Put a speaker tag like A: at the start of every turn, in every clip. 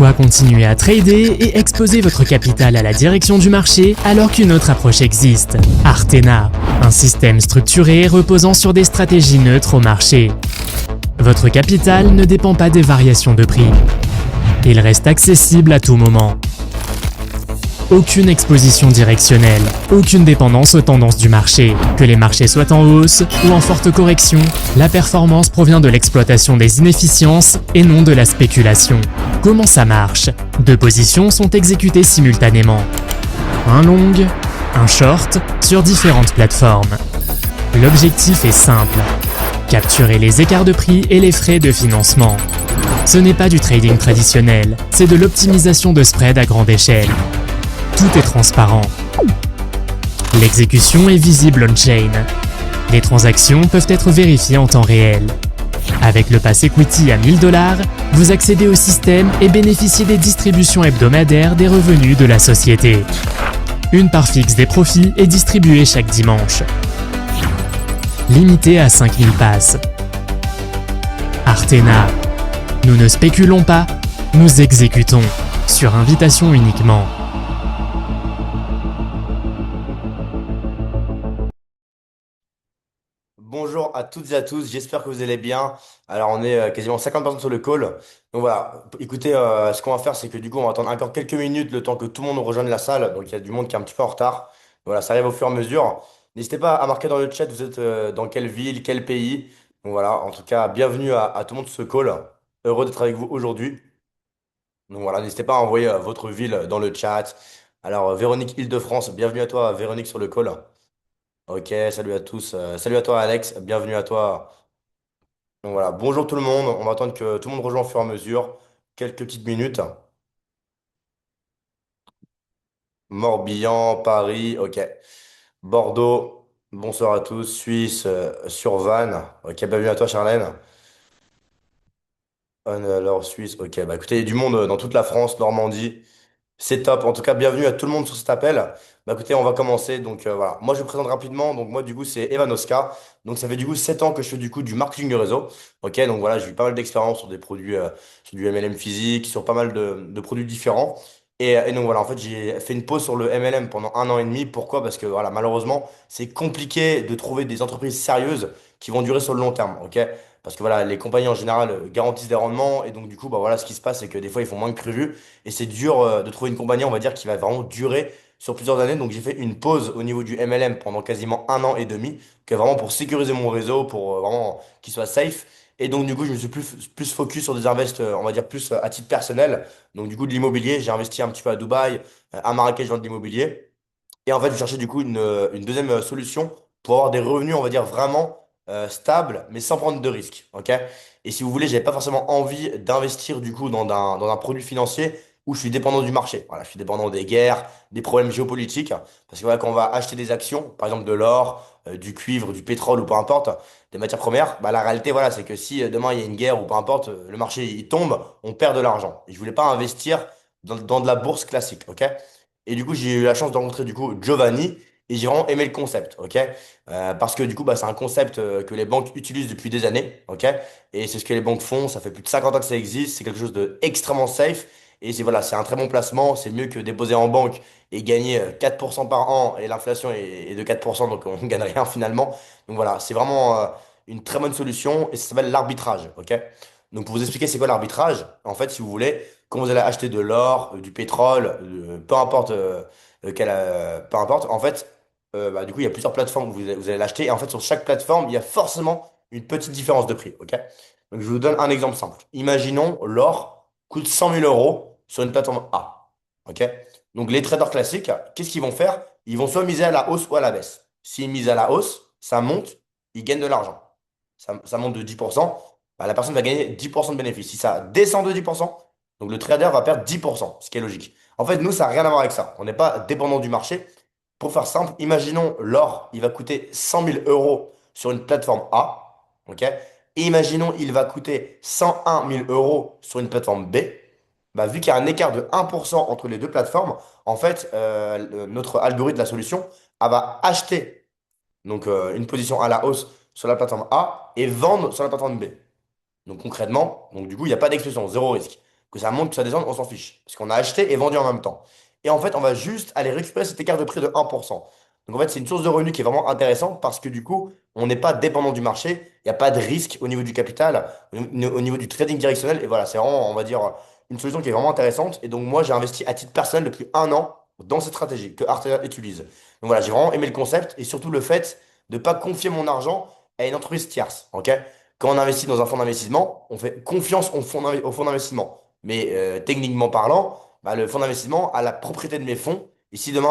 A: Pourquoi continuer à trader et exposer votre capital à la direction du marché alors qu'une autre approche existe? Artena, un système structuré reposant sur des stratégies neutres au marché. Votre capital ne dépend pas des variations de prix. Il reste accessible à tout moment. Aucune exposition directionnelle, aucune dépendance aux tendances du marché. Que les marchés soient en hausse ou en forte correction, la performance provient de l'exploitation des inefficiences et non de la spéculation. Comment ça marche? Deux positions sont exécutées simultanément. Un long, un short, sur différentes plateformes. L'objectif est simple: capturer les écarts de prix et les frais de financement. Ce n'est pas du trading traditionnel, c'est de l'optimisation de spread à grande échelle. Tout est transparent. L'exécution est visible on-chain. Les transactions peuvent être vérifiées en temps réel. Avec le pass equity à 1000 $, vous accédez au système et bénéficiez des distributions hebdomadaires des revenus de la société. Une part fixe des profits est distribuée chaque dimanche. Limité à 5000 passes. Artena. Nous ne spéculons pas, nous exécutons, sur invitation uniquement.
B: Bonjour à toutes et à tous, j'espère que vous allez bien. Alors on est quasiment 50 personnes sur le call. Donc voilà, écoutez, ce qu'on va faire, c'est que du coup on va attendre encore quelques minutes le temps que tout le monde rejoigne la salle. Donc il y a du monde qui est un petit peu en retard. Voilà, ça arrive au fur et à mesure. N'hésitez pas à marquer dans le chat, vous êtes dans quelle ville, quel pays. Donc voilà, en tout cas, bienvenue à tout le monde sur ce call. Heureux d'être avec vous aujourd'hui. Donc voilà, n'hésitez pas à envoyer votre ville dans le chat. Alors Véronique Île-de-France, bienvenue à toi Véronique sur le call. Ok, salut à tous. Salut à toi Alex, bienvenue à toi. Donc voilà, bonjour tout le monde. On va attendre que tout le monde rejoigne au fur et à mesure. Quelques petites minutes. Morbihan, Paris, ok. Bordeaux, bonsoir à tous. Suisse, sur Vannes. Ok, bienvenue à toi Charlène. Alors Suisse, ok. Bah écoutez, il y a du monde dans toute la France, Normandie. C'est top. En tout cas, bienvenue à tout le monde sur cet appel. Bah écoutez, on va commencer. Donc voilà, moi je me présente rapidement. Donc moi du coup c'est Evan Oscar. Donc ça fait du coup 7 ans que je fais du coup du marketing de réseau. Ok, donc voilà, j'ai eu pas mal d'expérience sur des produits, sur du MLM physique, sur pas mal de produits différents. Et donc voilà, en fait j'ai fait une pause sur le MLM pendant un an et demi. Pourquoi? Parce que voilà, malheureusement c'est compliqué de trouver des entreprises sérieuses qui vont durer sur le long terme. Ok, parce que voilà, les compagnies en général garantissent des rendements. Et donc du coup, bah voilà, ce qui se passe c'est que des fois ils font moins que prévu. Et c'est dur de trouver une compagnie, on va dire, qui va vraiment durer sur plusieurs années. Donc j'ai fait une pause au niveau du MLM pendant quasiment un an et demi, que vraiment pour sécuriser mon réseau, pour vraiment qu'il soit safe. Et donc du coup, je me suis plus focus sur des invests, on va dire, plus à titre personnel. Donc du coup, de l'immobilier, j'ai investi un petit peu à Dubaï, à Marrakech dans de l'immobilier. Et en fait, je cherchais du coup une deuxième solution pour avoir des revenus, on va dire, vraiment stables, mais sans prendre de risques. Ok? Et si vous voulez, j'avais pas forcément envie d'investir du coup dans un produit financier où je suis dépendant du marché. Voilà, je suis dépendant des guerres, des problèmes géopolitiques. Parce que voilà, quand on va acheter des actions, par exemple de l'or, du cuivre, du pétrole ou peu importe, des matières premières, bah, la réalité, voilà, c'est que si demain il y a une guerre ou peu importe, le marché il tombe, on perd de l'argent. Et je voulais pas investir dans de la bourse classique. Ok? Et du coup, j'ai eu la chance de rencontrer du coup Giovanni et j'ai vraiment aimé le concept, ok? Parce que du coup, bah, c'est un concept que les banques utilisent depuis des années, ok? Et c'est ce que les banques font, ça fait plus de 50 ans que ça existe, c'est quelque chose de extrêmement safe et c'est voilà, c'est un très bon placement, c'est mieux que déposer en banque et gagner 4% par an et l'inflation est de 4%, donc on ne gagne rien finalement. Donc voilà, c'est vraiment une très bonne solution et ça s'appelle l'arbitrage, ok? Donc pour vous expliquer c'est quoi l'arbitrage, en fait, si vous voulez, quand vous allez acheter de l'or, du pétrole, peu importe, peu importe, en fait, bah, du coup, il y a plusieurs plateformes où vous allez l'acheter. Et en fait, sur chaque plateforme, il y a forcément une petite différence de prix. Ok? Donc, je vous donne un exemple simple. Imaginons l'or coûte 100 000 € sur une plateforme A. Ok? Donc, les traders classiques, qu'est-ce qu'ils vont faire? Ils vont soit miser à la hausse ou à la baisse. S'ils misent à la hausse, ça monte, ils gagnent de l'argent. Ça monte de 10%, bah, la personne va gagner 10% de bénéfice. Si ça descend de 10%, donc le trader va perdre 10%, ce qui est logique. En fait, nous, ça n'a rien à voir avec ça. On n'est pas dépendant du marché. Pour faire simple, imaginons l'or, il va coûter 100 000 € sur une plateforme A, ok? Et imaginons il va coûter 101 000 € sur une plateforme B. Bah, vu qu'il y a un écart de 1% entre les deux plateformes, en fait, notre algorithme, la solution, elle va acheter donc, une position à la hausse sur la plateforme A et vendre sur la plateforme B. Donc concrètement, donc du coup, il n'y a pas d'exclusion, zéro risque. que ça monte, que ça descende, on s'en fiche. Parce qu'on a acheté et vendu en même temps. Et en fait, on va juste aller récupérer cet écart de prix de 1%. Donc en fait, c'est une source de revenus qui est vraiment intéressante parce que du coup, on n'est pas dépendant du marché, il n'y a pas de risque au niveau du capital, au niveau du trading directionnel. Et voilà, c'est vraiment, on va dire, une solution qui est vraiment intéressante. Et donc moi, j'ai investi à titre personnel depuis un an dans cette stratégie que Artera utilise. Donc voilà, j'ai vraiment aimé le concept et surtout le fait de ne pas confier mon argent à une entreprise tierce. Ok? Quand on investit dans un fonds d'investissement, on fait confiance au fonds d'investissement. Mais techniquement parlant, bah, le fonds d'investissement a la propriété de mes fonds. Et si demain,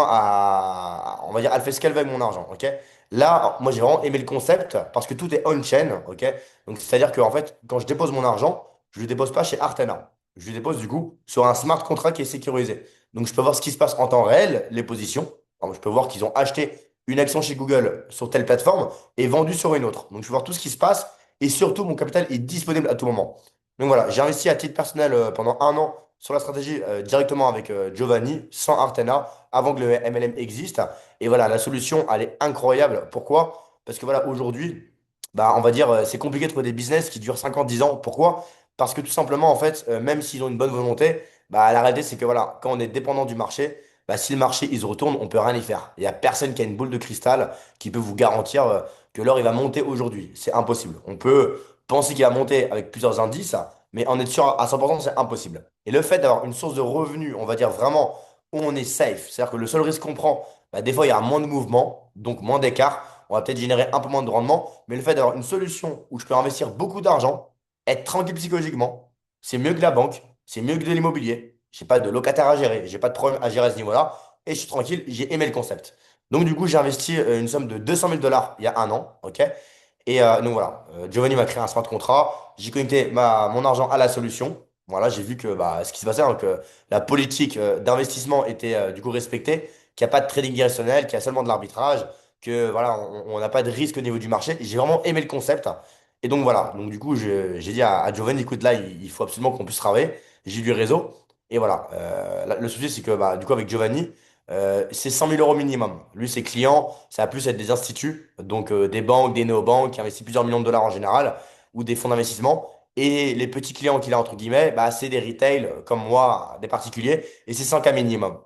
B: on va dire, elle fait ce qu'elle veut avec mon argent. Ok? Là, moi, j'ai vraiment aimé le concept parce que tout est on-chain. Ok? Donc, c'est-à-dire que en fait, quand je dépose mon argent, je ne le dépose pas chez Artena. Je le dépose du coup sur un smart contract qui est sécurisé. Donc, je peux voir ce qui se passe en temps réel, les positions. Par exemple, je peux voir qu'ils ont acheté une action chez Google sur telle plateforme et vendu sur une autre. Donc, je peux voir tout ce qui se passe et surtout, mon capital est disponible à tout moment. Donc voilà, j'ai investi à titre personnel pendant un an sur la stratégie directement avec Giovanni, sans Artena, avant que le MLM existe. Et voilà, la solution, elle est incroyable. Pourquoi? Parce que voilà, aujourd'hui, bah, on va dire, c'est compliqué de trouver des business qui durent 5 ans, 10 ans. Pourquoi? Parce que tout simplement, en fait, même s'ils ont une bonne volonté, bah, la réalité, c'est que voilà, quand on est dépendant du marché, bah, si le marché il se retourne, on peut rien y faire. Il n'y a personne qui a une boule de cristal qui peut vous garantir que l'or il va monter aujourd'hui. C'est impossible. On peut penser qu'il va monter avec plusieurs indices, mais en être sûr à 100%, c'est impossible. Et le fait d'avoir une source de revenus, on va dire vraiment où on est safe, c'est-à-dire que le seul risque qu'on prend, bah, des fois il y a moins de mouvement, donc moins d'écart, on va peut-être générer un peu moins de rendement, mais le fait d'avoir une solution où je peux investir beaucoup d'argent, être tranquille psychologiquement, c'est mieux que la banque, c'est mieux que de l'immobilier. J'ai pas de locataire à gérer, j'ai pas de problème à gérer à ce niveau-là, et je suis tranquille, j'ai aimé le concept. Donc du coup, j'ai investi une somme de 200 000 $ il y a un an, ok? Et donc voilà, Giovanni m'a créé un smart contract, j'ai connecté mon argent à la solution. Voilà, j'ai vu que bah, ce qui se passait, hein, que la politique d'investissement était du coup respectée, qu'il n'y a pas de trading directionnel, qu'il y a seulement de l'arbitrage, que voilà, on n'a pas de risque au niveau du marché. J'ai vraiment aimé le concept. Et donc voilà, donc du coup, j'ai dit à Giovanni, écoute, là, il faut absolument qu'on puisse travailler. J'ai lu le réseau. Et voilà, le souci, c'est que bah, du coup, avec Giovanni, c'est 100 000 € minimum. Lui, ses clients, ça va plus être des instituts, donc des banques, des néobanques qui investissent plusieurs millions de dollars en général, ou des fonds d'investissement. Et les petits clients qu'il a, entre guillemets, bah, c'est des retail comme moi, des particuliers, et c'est 100K minimum.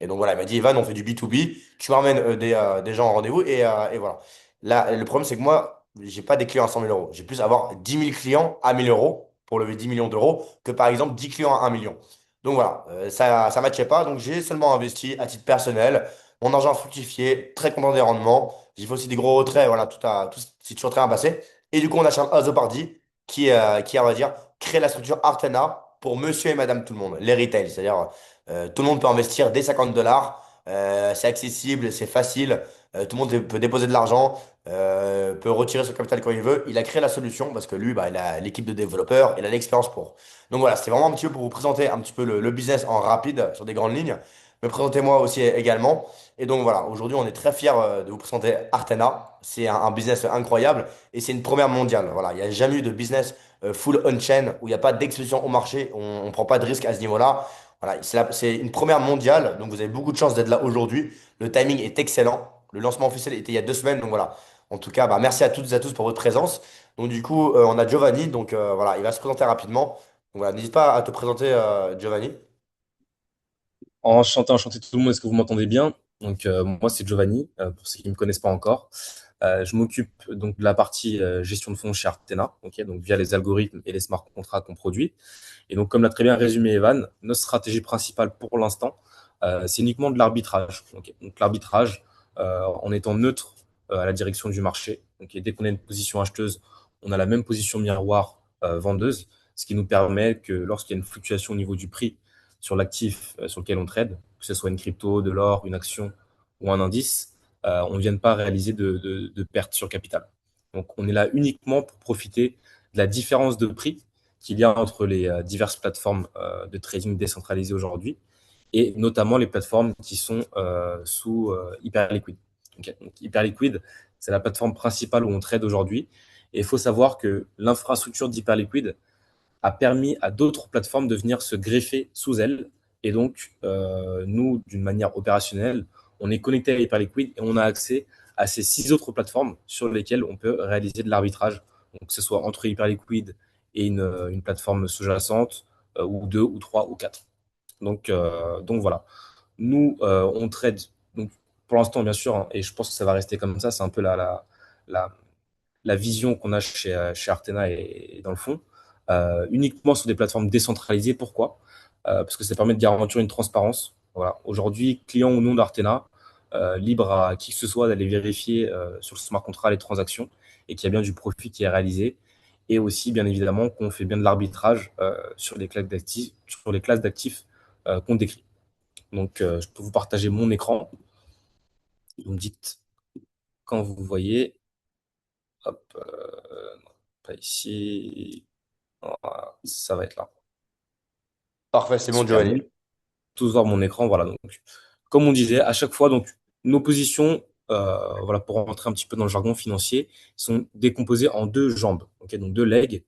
B: Et donc voilà, il m'a dit, Evan, on fait du B2B, tu m'emmènes des gens en rendez-vous, et voilà. Là, le problème, c'est que moi, j'ai pas des clients à 100 000 €. J'ai plus avoir 10 000 clients à 1 000 € pour lever 10 millions d'euros que par exemple 10 clients à 1 million. Donc voilà, ça ne matchait pas. Donc j'ai seulement investi à titre personnel. Mon argent a fructifié, très content des rendements. J'ai fait aussi des gros retraits, voilà, tout c'est toujours très bien passé. Et du coup, on a Charles Azopardi qui, on va dire, crée la structure Artena pour monsieur et madame tout le monde, les retail. C'est-à-dire, tout le monde peut investir dès 50 $. C'est accessible, c'est facile. Tout le monde peut déposer de l'argent, peut retirer son capital quand il veut. Il a créé la solution parce que lui, bah, il a l'équipe de développeurs, il a l'expérience pour. Donc voilà, c'était vraiment un petit peu pour vous présenter un petit peu le business en rapide sur des grandes lignes. Me présenter moi aussi également. Et donc voilà, aujourd'hui, on est très fiers de vous présenter Artena. C'est un business incroyable et c'est une première mondiale. Voilà, il n'y a jamais eu de business full on-chain où il n'y a pas d'exposition au marché, on ne prend pas de risque à ce niveau-là. Voilà, c'est une première mondiale, donc vous avez beaucoup de chance d'être là aujourd'hui. Le timing est excellent. Le lancement officiel était il y a 2 semaines, donc voilà. En tout cas, bah, merci à toutes et à tous pour votre présence. Donc du coup, on a Giovanni, donc voilà, il va se présenter rapidement. Donc voilà, n'hésite pas à te présenter, Giovanni.
C: Enchanté, enchanté tout le monde. Est-ce que vous m'entendez bien? Donc, moi, c'est Giovanni, pour ceux qui ne me connaissent pas encore. Je m'occupe donc de la partie gestion de fonds chez Artena, ok, donc via les algorithmes et les smart contracts qu'on produit. Et donc, comme l'a très bien résumé Evan, notre stratégie principale pour l'instant, c'est uniquement de l'arbitrage. Ok. Donc, l'arbitrage, en étant neutre à la direction du marché. Donc, et dès qu'on a une position acheteuse, on a la même position miroir vendeuse, ce qui nous permet que lorsqu'il y a une fluctuation au niveau du prix sur l'actif sur lequel on trade, que ce soit une crypto, de l'or, une action ou un indice, on ne vienne pas réaliser de pertes sur capital. Donc, on est là uniquement pour profiter de la différence de prix qu'il y a entre les diverses plateformes de trading décentralisées aujourd'hui, et notamment les plateformes qui sont sous Hyperliquid. Okay. Donc, Hyperliquid, c'est la plateforme principale où on trade aujourd'hui. Et il faut savoir que l'infrastructure d'Hyperliquid a permis à d'autres plateformes de venir se greffer sous elle. Et donc, nous, d'une manière opérationnelle, on est connecté à Hyperliquid et on a accès à ces 6 autres plateformes sur lesquelles on peut réaliser de l'arbitrage. Donc, que ce soit entre Hyperliquid et une plateforme sous-jacente, ou deux, ou trois, ou quatre. Donc voilà. Nous, on trade, donc, pour l'instant, bien sûr, hein, et je pense que ça va rester comme ça, c'est un peu la, la vision qu'on a chez Artena et dans le fond, uniquement sur des plateformes décentralisées. Pourquoi? Parce que ça permet de garantir une transparence. Voilà. Aujourd'hui, client ou non d'Artena, libre à qui que ce soit d'aller vérifier sur le smart contract les transactions et qu'il y a bien du profit qui est réalisé. Et aussi, bien évidemment, qu'on fait bien de l'arbitrage sur les classes d'actifs qu'on décrit. Donc, je peux vous partager mon écran. Vous me dites quand vous voyez. Hop, pas ici. Voilà, ça va être là.
B: Parfait, c'est bon,
C: Super.
B: Giovanni.
C: Donc, tous voir mon écran. Voilà. Donc, comme on disait, à chaque fois, donc, nos positions, voilà, pour rentrer un petit peu dans le jargon financier, sont décomposées en deux jambes. Ok, donc deux legs.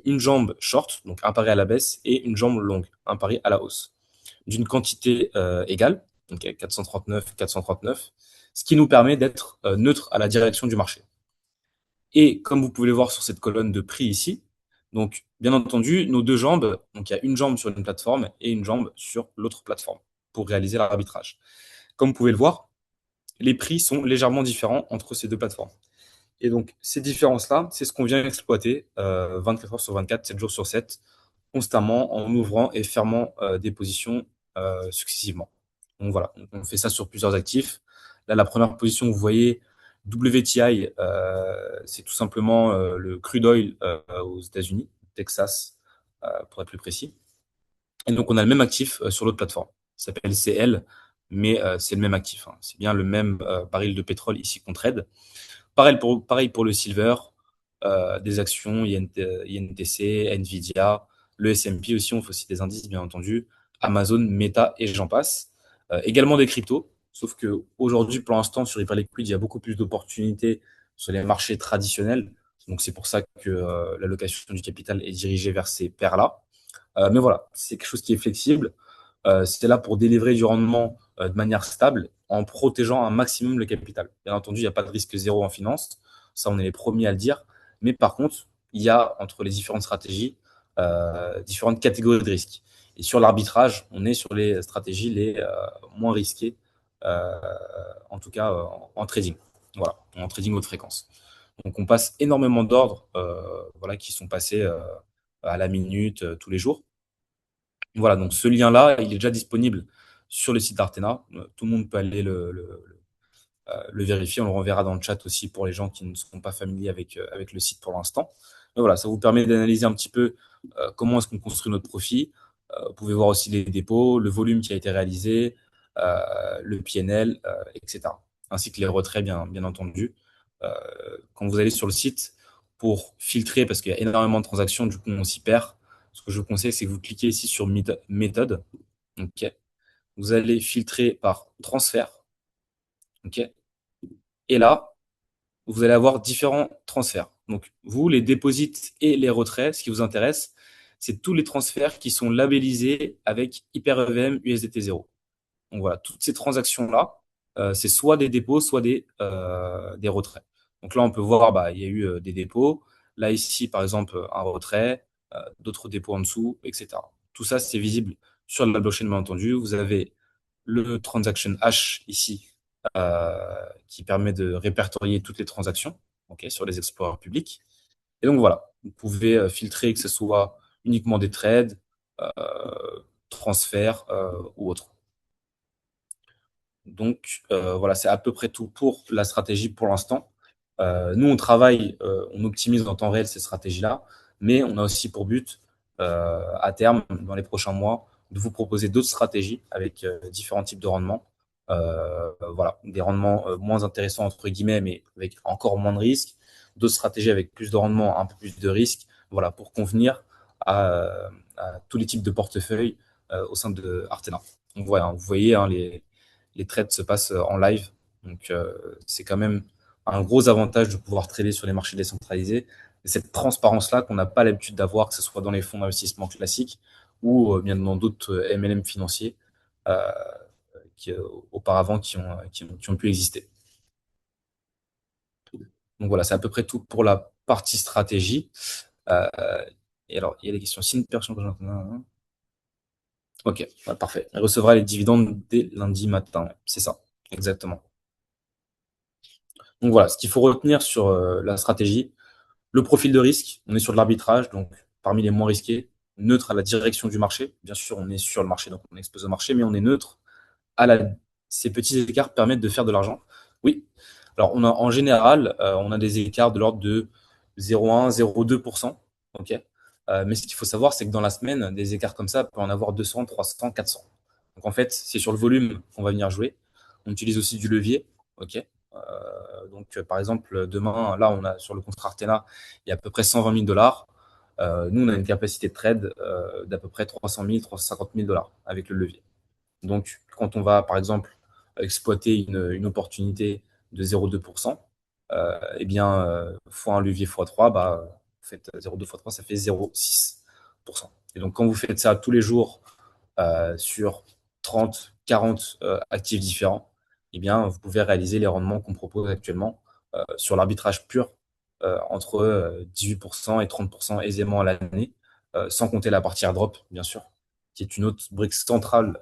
C: Une jambe short, donc un pari à la baisse, et une jambe longue, un pari à la hausse, d'une quantité égale, donc 439, 439, ce qui nous permet d'être neutre à la direction du marché. Et comme vous pouvez le voir sur cette colonne de prix ici, donc bien entendu, nos deux jambes, donc il y a une jambe sur une plateforme et une jambe sur l'autre plateforme pour réaliser l'arbitrage. Comme vous pouvez le voir, les prix sont légèrement différents entre ces deux plateformes. Et donc ces différences-là, c'est ce qu'on vient exploiter 24 heures sur 24, 7 jours sur 7, constamment en ouvrant et fermant des positions successivement. Donc voilà, on fait ça sur plusieurs actifs. Là, la première position, vous voyez, WTI, c'est tout simplement le crude oil aux États-Unis, Texas, pour être plus précis. Et donc, on a le même actif sur l'autre plateforme. Ça s'appelle CL, mais c'est le même actif, hein. C'est bien le même baril de pétrole ici qu'on trade. Pareil pour le silver, des actions, INTC, Nvidia, le S&P aussi, on fait aussi des indices, bien entendu, Amazon, Meta et j'en passe. Également des cryptos, sauf que aujourd'hui, pour l'instant, sur Hyperliquid, il y a beaucoup plus d'opportunités sur les marchés traditionnels. Donc c'est pour ça que l'allocation du capital est dirigée vers ces paires-là. Mais voilà, c'est quelque chose qui est flexible. C'est là pour délivrer du rendement de manière stable en protégeant un maximum le capital. Bien entendu, il n'y a pas de risque zéro en finance. Ça, on est les premiers à le dire. Mais par contre, il y a entre les différentes stratégies différentes catégories de risques. Et sur l'arbitrage, on est sur les stratégies les moins risquées, euh, en tout cas en trading. Voilà, en trading haute fréquence. Donc, on passe énormément d'ordres voilà, qui sont passés à la minute tous les jours. Voilà, donc ce lien-là, il est déjà disponible sur le site d'Artena. Tout le monde peut aller le vérifier. On le renverra dans le chat aussi pour les gens qui ne sont pas familiers avec le site pour l'instant. Mais voilà, ça vous permet d'analyser un petit peu comment est-ce qu'on construit notre profit. Vous pouvez voir aussi les dépôts, le volume qui a été réalisé, le PNL, etc. Ainsi que les retraits, bien entendu. Euh, Quand vous allez sur le site, pour filtrer, parce qu'il y a énormément de transactions, du coup, on s'y perd. Ce que je vous conseille, c'est que vous cliquez ici sur méthode. Ok. Vous allez filtrer par transfert. Ok. Et là, vous allez avoir différents transferts. Donc, vous, les déposits et les retraits, ce qui vous intéresse, c'est tous les transferts qui sont labellisés avec HyperEVM USDT 0. Donc voilà, toutes ces transactions-là, c'est soit des dépôts, soit des retraits. Donc là, on peut voir, bah, il y a eu des dépôts. Là, ici, par exemple, un retrait, d'autres dépôts en dessous, etc. Tout ça, c'est visible sur la blockchain, bien entendu. Vous avez le transaction hash ici, qui permet de répertorier toutes les transactions, ok, sur les explorers publics. Et donc voilà, vous pouvez filtrer que ce soit uniquement des trades, transferts ou autres. Donc voilà, c'est à peu près tout pour la stratégie pour l'instant. Nous, on travaille, on optimise en temps réel ces stratégies-là, mais on a aussi pour but, à terme, dans les prochains mois, de vous proposer d'autres stratégies avec différents types de rendements. Voilà, des rendements moins intéressants, entre guillemets, mais avec encore moins de risques. D'autres stratégies avec plus de rendements, un peu plus de risques. Voilà, pour convenir à tous les types de portefeuilles au sein de Artena. Donc voilà, vous voyez, hein, les trades se passent en live. Donc, c'est quand même un gros avantage de pouvoir trader sur les marchés décentralisés. Et cette transparence-là qu'on n'a pas l'habitude d'avoir, que ce soit dans les fonds d'investissement classiques ou bien dans d'autres MLM financiers euh, qui, auparavant qui ont pu exister. Donc voilà, c'est à peu près tout pour la partie stratégie. Euh, Et alors, il y a des questions. Si une personne. Ok, ouais, parfait. Elle recevra les dividendes dès lundi matin. Ouais, c'est ça, exactement. Donc voilà, ce qu'il faut retenir sur la stratégie, le profil de risque, on est sur de l'arbitrage, donc parmi les moins risqués, neutre à la direction du marché. Bien sûr, on est sur le marché, donc on est exposé au marché, mais on est neutre à la... Ces petits écarts permettent de faire de l'argent. Oui. Alors, on a, en général, on a des écarts de l'ordre de 0,1, 0,2%. OK. Mais ce qu'il faut savoir, c'est que dans la semaine, des écarts comme ça peut en avoir 200, 300, 400. Donc, en fait, c'est sur le volume qu'on va venir jouer. On utilise aussi du levier. OK. Donc, par exemple, demain, là, on a sur le contrat Artena, il y a à peu près 120 000 dollars. Nous, on a une capacité de trade d'à peu près 300 000, 350 000 dollars avec le levier. Donc, quand on va, par exemple, exploiter une opportunité de 0,2%, eh bien, fois un levier fois 3, bah, vous faites 0,2 fois 3, ça fait 0,6%. Et donc, quand vous faites ça tous les jours sur 30, 40 actifs différents, eh bien, vous pouvez réaliser les rendements qu'on propose actuellement sur l'arbitrage pur entre 18% et 30% aisément à l'année, sans compter la partie airdrop, bien sûr, qui est une autre brique centrale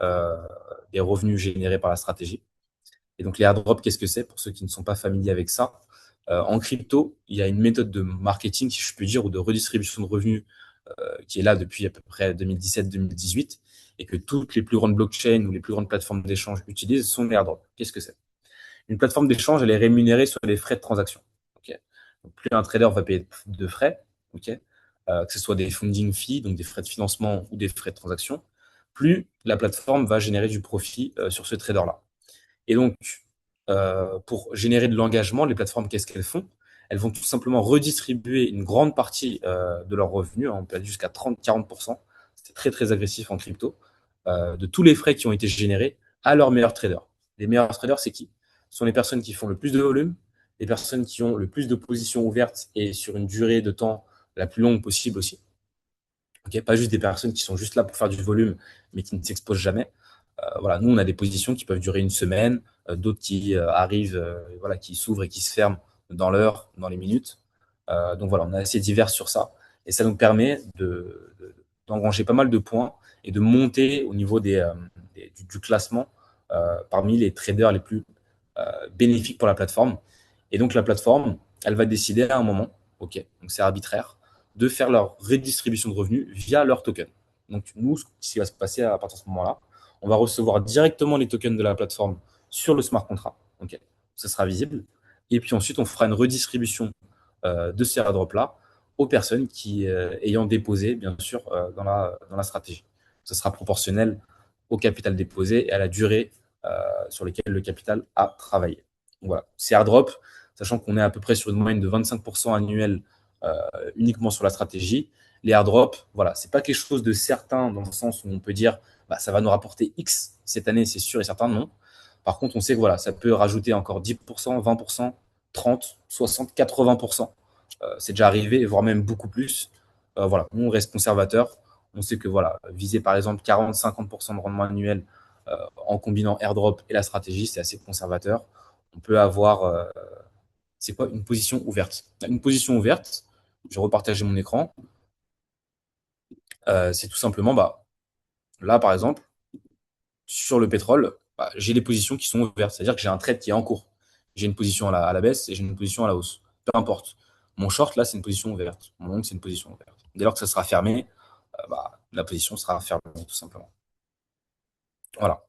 C: des revenus générés par la stratégie. Et donc les airdrops, qu'est-ce que c'est pour ceux qui ne sont pas familiers avec ça? En crypto, il y a une méthode de marketing, si je puis dire, ou de redistribution de revenus qui est là depuis à peu près 2017-2018 et que toutes les plus grandes blockchains ou les plus grandes plateformes d'échange utilisent sont les airdrops. Qu'est-ce que c'est? Une plateforme d'échange, elle est rémunérée sur les frais de transaction. Okay. Donc, plus un trader va payer de frais, okay, que ce soit des funding fees, donc des frais de financement ou des frais de transaction, plus la plateforme va générer du profit sur ce trader-là. Et donc, pour générer de l'engagement, les plateformes, qu'est-ce qu'elles font? Elles vont tout simplement redistribuer une grande partie de leurs revenus, hein, on peut aller jusqu'à 30-40%, c'est très très agressif en crypto, de tous les frais qui ont été générés à leurs meilleurs traders. Les meilleurs traders, c'est qui? Ce sont les personnes qui font le plus de volume, les personnes qui ont le plus de positions ouvertes et sur une durée de temps la plus longue possible aussi. Okay, pas juste des personnes qui sont juste là pour faire du volume, mais qui ne s'exposent jamais. Voilà, nous, on a des positions qui peuvent durer une semaine, d'autres qui arrivent, voilà, qui s'ouvrent et qui se ferment dans l'heure, dans les minutes. Donc voilà, on est assez divers sur ça. Et ça nous permet d'engranger pas mal de points et de monter au niveau du classement parmi les traders les plus bénéfiques pour la plateforme. Et donc la plateforme, elle va décider à un moment, ok, donc c'est arbitraire, de faire leur redistribution de revenus via leur token. Donc nous, ce qui va se passer à partir de ce moment-là, on va recevoir directement les tokens de la plateforme sur le smart contract. Ok, ça sera visible. Et puis ensuite, on fera une redistribution de ces airdrops-là aux personnes qui ayant déposé, bien sûr, dans la stratégie. Ça sera proportionnel au capital déposé et à la durée sur laquelle le capital a travaillé. Donc voilà, c'est airdrop, sachant qu'on est à peu près sur une moyenne de 25% annuel uniquement sur la stratégie. Les airdrops, voilà, c'est pas quelque chose de certain dans le sens où on peut dire bah, ça va nous rapporter X cette année, c'est sûr et certain, non. Par contre, on sait que voilà, ça peut rajouter encore 10%, 20%, 30, 60, 80%. C'est déjà arrivé, voire même beaucoup plus. Voilà, nous, on reste conservateur. On sait que voilà, viser par exemple 40-50% de rendement annuel en combinant airdrop et la stratégie, c'est assez conservateur. On peut avoir, c'est quoi, une position ouverte. Une position ouverte, je vais repartager mon écran. C'est tout simplement, bah, là par exemple, sur le pétrole, bah, j'ai des positions qui sont ouvertes. C'est-à-dire que j'ai un trade qui est en cours. J'ai une position à la baisse et j'ai une position à la hausse. Peu importe. Mon short, là, c'est une position ouverte. Mon long, c'est une position ouverte. Dès lors que ça sera fermé, bah, la position sera fermée, tout simplement. Voilà.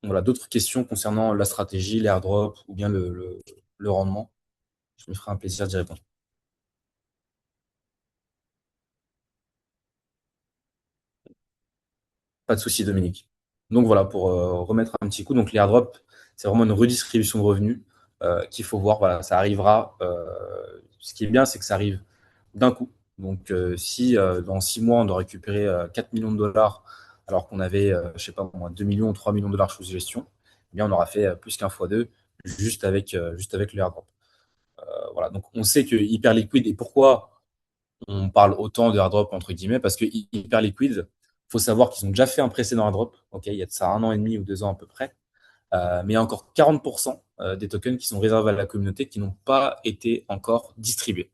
C: Voilà. D'autres questions concernant la stratégie, l'airdrop ou bien le rendement. Je me ferai un plaisir d'y répondre. Pas de souci, Dominique. Donc voilà, pour remettre un petit coup, donc l'airdrop, c'est vraiment une redistribution de revenus qu'il faut voir. Voilà, ça arrivera. Ce qui est bien, c'est que ça arrive d'un coup. Donc si dans 6 mois, on doit récupérer 4 millions de dollars alors qu'on avait, je sais pas, au moins 2 millions ou 3 millions de dollars sous gestion, eh bien on aura fait plus qu'un fois deux juste avec le airdrop. Voilà, donc on sait que hyper liquide et pourquoi on parle autant de airdrop entre guillemets parce que hyper liquide, faut savoir qu'ils ont déjà fait un précédent airdrop, ok, il y a de ça 1 an et demi ou 2 ans à peu près, Mais il y a encore 40% des tokens qui sont réservés à la communauté qui n'ont pas été encore distribués.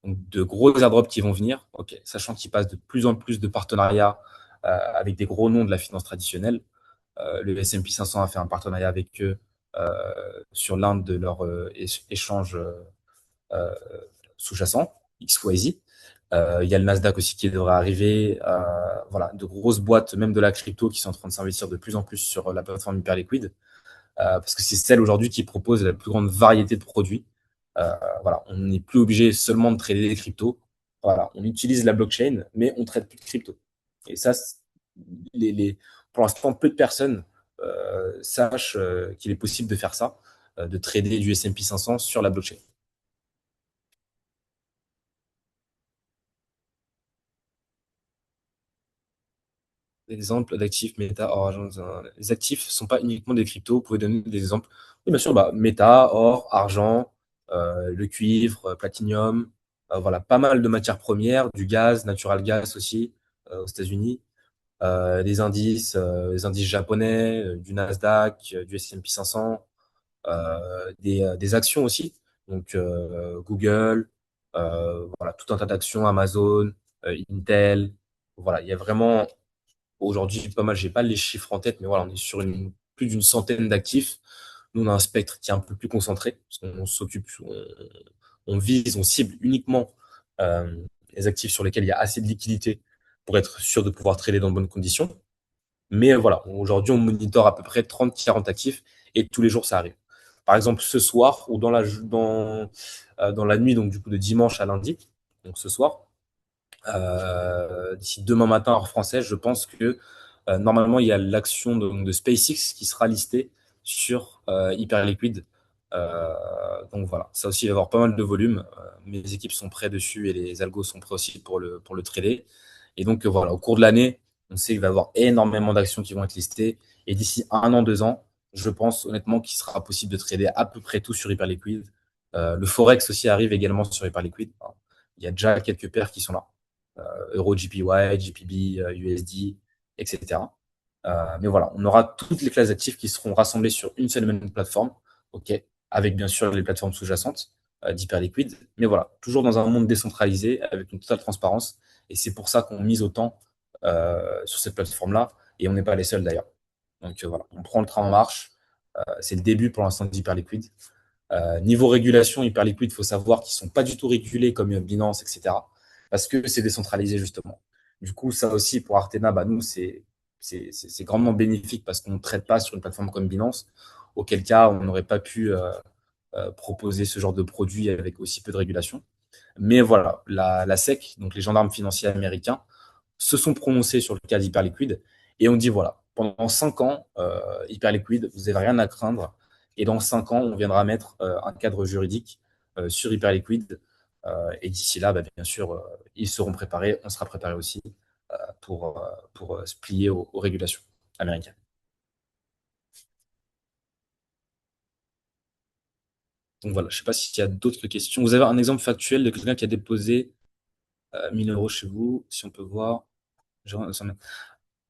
C: Donc, de gros airdrops qui vont venir, ok, sachant qu'ils passent de plus en plus de partenariats avec des gros noms de la finance traditionnelle. Le S&P 500 a fait un partenariat avec eux sur l'un de leurs échanges euh, sous-jacents, XYZ. Il y a le Nasdaq aussi qui devrait arriver. Voilà, de grosses boîtes, même de la crypto, qui sont en train de s'investir de plus en plus sur la plateforme Hyperliquid, parce que c'est celle aujourd'hui qui propose la plus grande variété de produits. Voilà, on n'est plus obligé seulement de trader des cryptos. Voilà, on utilise la blockchain, mais on traite plus de crypto. Et ça, pour l'instant, peu de personnes sachent qu'il est possible de faire ça, de trader du S&P 500 sur la blockchain. Exemple d'actifs Meta, or, argent. Les actifs ne sont pas uniquement des cryptos. Vous pouvez donner des exemples. Oui, bien sûr, bah, Meta, or, argent, le cuivre, platinium, voilà, pas mal de matières premières, du gaz, natural gas aussi aux États-Unis, des indices japonais, du Nasdaq, du S&P 500, des actions aussi. Donc Google, voilà, tout un tas d'actions, Amazon, Intel. Voilà, il y a vraiment aujourd'hui, pas mal, j'ai pas les chiffres en tête, mais voilà, on est sur plus d'une centaine d'actifs. Nous, on a un spectre qui est un peu plus concentré, parce qu'on s'occupe, on vise, on cible uniquement euh, les actifs sur lesquels il y a assez de liquidité pour être sûr de pouvoir trader dans de bonnes conditions. Mais voilà, aujourd'hui, on monitore à peu près 30-40 actifs et tous les jours, ça arrive. Par exemple, ce soir ou dans la nuit, donc du coup de dimanche à lundi, donc ce soir, d'ici demain matin, heure française, je pense que normalement, il y a l'action de SpaceX qui sera listée sur Hyperliquid. Donc voilà, ça aussi, il va y avoir pas mal de volume. Mes équipes sont prêtes dessus et les algos sont prêts aussi pour le trader. Et donc voilà, au cours de l'année, on sait qu'il va y avoir énormément d'actions qui vont être listées. Et d'ici un an, 2 ans, je pense honnêtement qu'il sera possible de trader à peu près tout sur Hyperliquid. Le Forex aussi arrive également sur Hyperliquid. Il y a déjà quelques paires qui sont là. Euro JPY, JPB, USD, etc. Mais voilà, on aura toutes les classes d'actifs qui seront rassemblées sur une seule et même plateforme, ok, avec bien sûr les plateformes sous-jacentes d'Hyperliquid. Mais voilà, toujours dans un monde décentralisé, avec une totale transparence. Et c'est pour ça qu'on mise autant sur cette plateforme-là. Et on n'est pas les seuls d'ailleurs. Donc voilà, on prend le train en marche. C'est le début pour l'instant d'Hyperliquid. Niveau régulation, Hyperliquid, il faut savoir qu'ils ne sont pas du tout régulés comme Binance, etc. Parce que c'est décentralisé, justement. Du coup, ça aussi, pour Artena, bah, nous, c'est grandement bénéfique parce qu'on ne traite pas sur une plateforme comme Binance, auquel cas, on n'aurait pas pu proposer ce genre de produit avec aussi peu de régulation. Mais voilà, la SEC, donc les gendarmes financiers américains, se sont prononcés sur le cas d'Hyperliquid et on dit voilà, pendant 5 ans, Hyperliquid, vous n'avez rien à craindre. Et dans 5 ans, on viendra mettre un cadre juridique sur Hyperliquid. Et d'ici là, bah, bien sûr, ils seront préparés, on sera préparé aussi pour se plier aux régulations américaines. Donc voilà, je ne sais pas s'il y a d'autres questions. Vous avez un exemple factuel de quelqu'un qui a déposé 1000 euros chez vous, si on peut voir.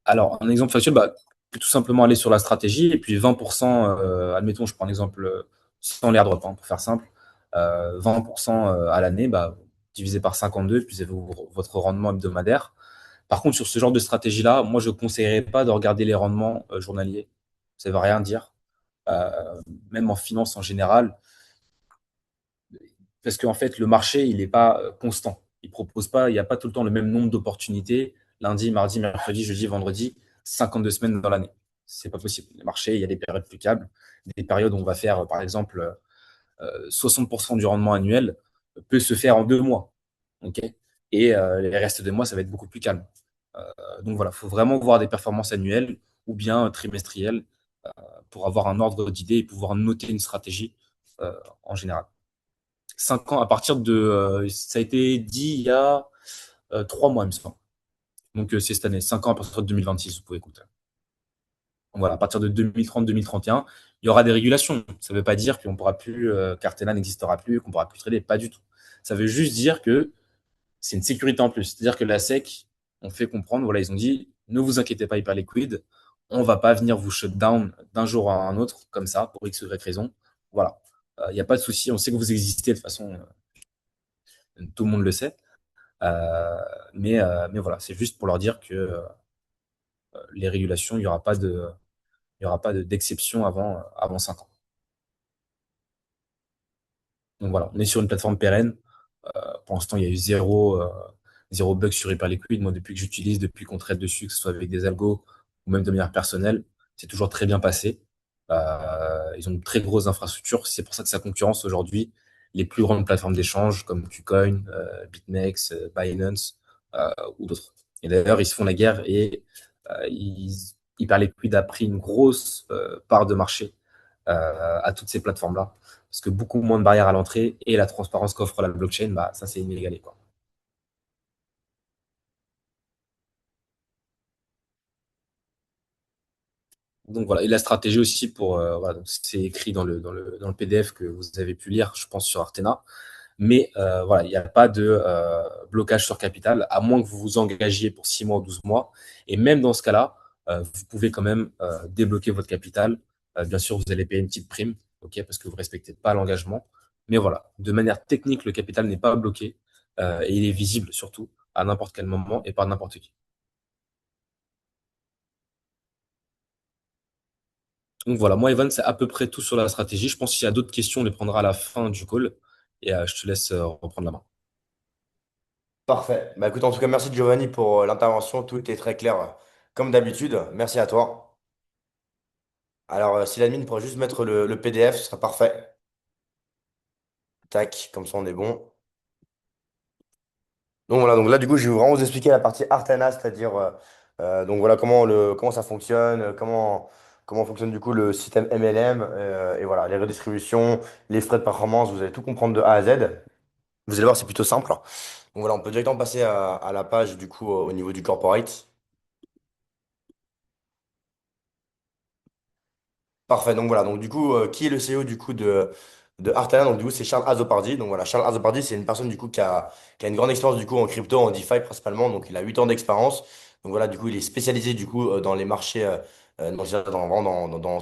C: Alors, un exemple factuel, bah, tout simplement aller sur la stratégie et puis 20%, admettons, je prends un exemple sans l'airdrop, hein, pour faire simple, 20% à l'année, bah, divisé par 52, puis vous avez votre rendement hebdomadaire. Par contre, sur ce genre de stratégie-là, moi, je ne conseillerais pas de regarder les rendements journaliers. Ça ne veut rien dire. Euh, Même en finance en général, parce qu'en fait, le marché, il n'est pas constant. Il propose pas, il n'y a pas tout le temps le même nombre d'opportunités. Lundi, mardi, mercredi, jeudi, vendredi, 52 semaines dans l'année. C'est pas possible. Le marché, il y a des périodes plus calmes, des périodes où on va faire, par exemple, 60% du rendement annuel peut se faire en 2 mois. Ok. Et les restes des mois, ça va être beaucoup plus calme. Donc voilà, il faut vraiment voir des performances annuelles ou bien trimestrielles pour avoir un ordre d'idée et pouvoir noter une stratégie en général. 5 ans à partir de. Ça a été dit il y a 3 mois, il me semble. Donc c'est cette année, 5 ans à partir de 2026, vous pouvez écouter. Donc voilà, à partir de 2030-2031, il y aura des régulations. Ça ne veut pas dire qu'on pourra plus, qu'Artena n'existera plus, qu'on pourra plus trader, pas du tout. Ça veut juste dire que c'est une sécurité en plus. C'est-à-dire que la SEC, on fait comprendre, voilà, ils ont dit, ne vous inquiétez pas, Hyperliquid, on va pas venir vous shut down d'un jour à un autre, comme ça, pour X ou Y raison. Voilà. Il n'y a pas de souci, on sait que vous existez, de toute façon, tout le monde le sait. Euh, mais voilà, c'est juste pour leur dire que les régulations, il y aura pas d'exception avant 5 ans. Donc voilà, on est sur une plateforme pérenne. Pour l'instant, il y a eu zéro bug sur Hyperliquid. Moi, depuis que j'utilise, depuis qu'on traite dessus, que ce soit avec des algos ou même de manière personnelle, c'est toujours très bien passé. Ils ont de très grosses infrastructures. C'est pour ça que ça concurrence aujourd'hui les plus grandes plateformes d'échange comme KuCoin, BitMEX, Binance ou d'autres. Et d'ailleurs, ils se font la guerre et Hyperliquid a pris une grosse part de marché à toutes ces plateformes-là. Parce que beaucoup moins de barrières à l'entrée et la transparence qu'offre la blockchain, bah, ça, c'est inégalé, quoi. Donc voilà, et la stratégie aussi pour, voilà, donc c'est écrit dans le PDF que vous avez pu lire, je pense, sur Artena. Mais voilà, il n'y a pas de blocage sur capital, à moins que vous vous engagiez pour 6 mois ou 12 mois. Et même dans ce cas-là, vous pouvez quand même débloquer votre capital. Bien sûr, vous allez payer une petite prime, ok, parce que vous ne respectez pas l'engagement. Mais voilà, de manière technique, le capital n'est pas bloqué et il est visible surtout à n'importe quel moment et par n'importe qui. Donc voilà, moi, Evan, c'est à peu près tout sur la stratégie. Je pense qu'il y a d'autres questions, on les prendra à la fin du call. Et je te laisse reprendre la main.
B: Parfait. Bah écoute, en tout cas, merci Giovanni pour l'intervention. Tout était très clair, comme d'habitude. Merci à toi. Alors, si l'admin pourrait juste mettre le PDF, ce serait parfait. Tac, comme ça on est bon. Donc voilà, donc là du coup je vais vraiment vous expliquer la partie Artana, c'est-à-dire donc voilà comment ça fonctionne, comment fonctionne du coup le système MLM, et voilà, les redistributions, les frais de performance, vous allez tout comprendre de A à Z. Vous allez voir, c'est plutôt simple. Donc voilà, on peut directement passer à la page du coup au niveau du corporate. Parfait, donc voilà, donc du coup, qui est le CEO du coup de Artana? Donc du coup, c'est Charles Azopardi. Donc voilà, Charles Azopardi, c'est une personne du coup qui a une grande expérience du coup en crypto, en DeFi principalement. Donc il a 8 ans d'expérience. Donc voilà, du coup, il est spécialisé du coup dans les marchés, dans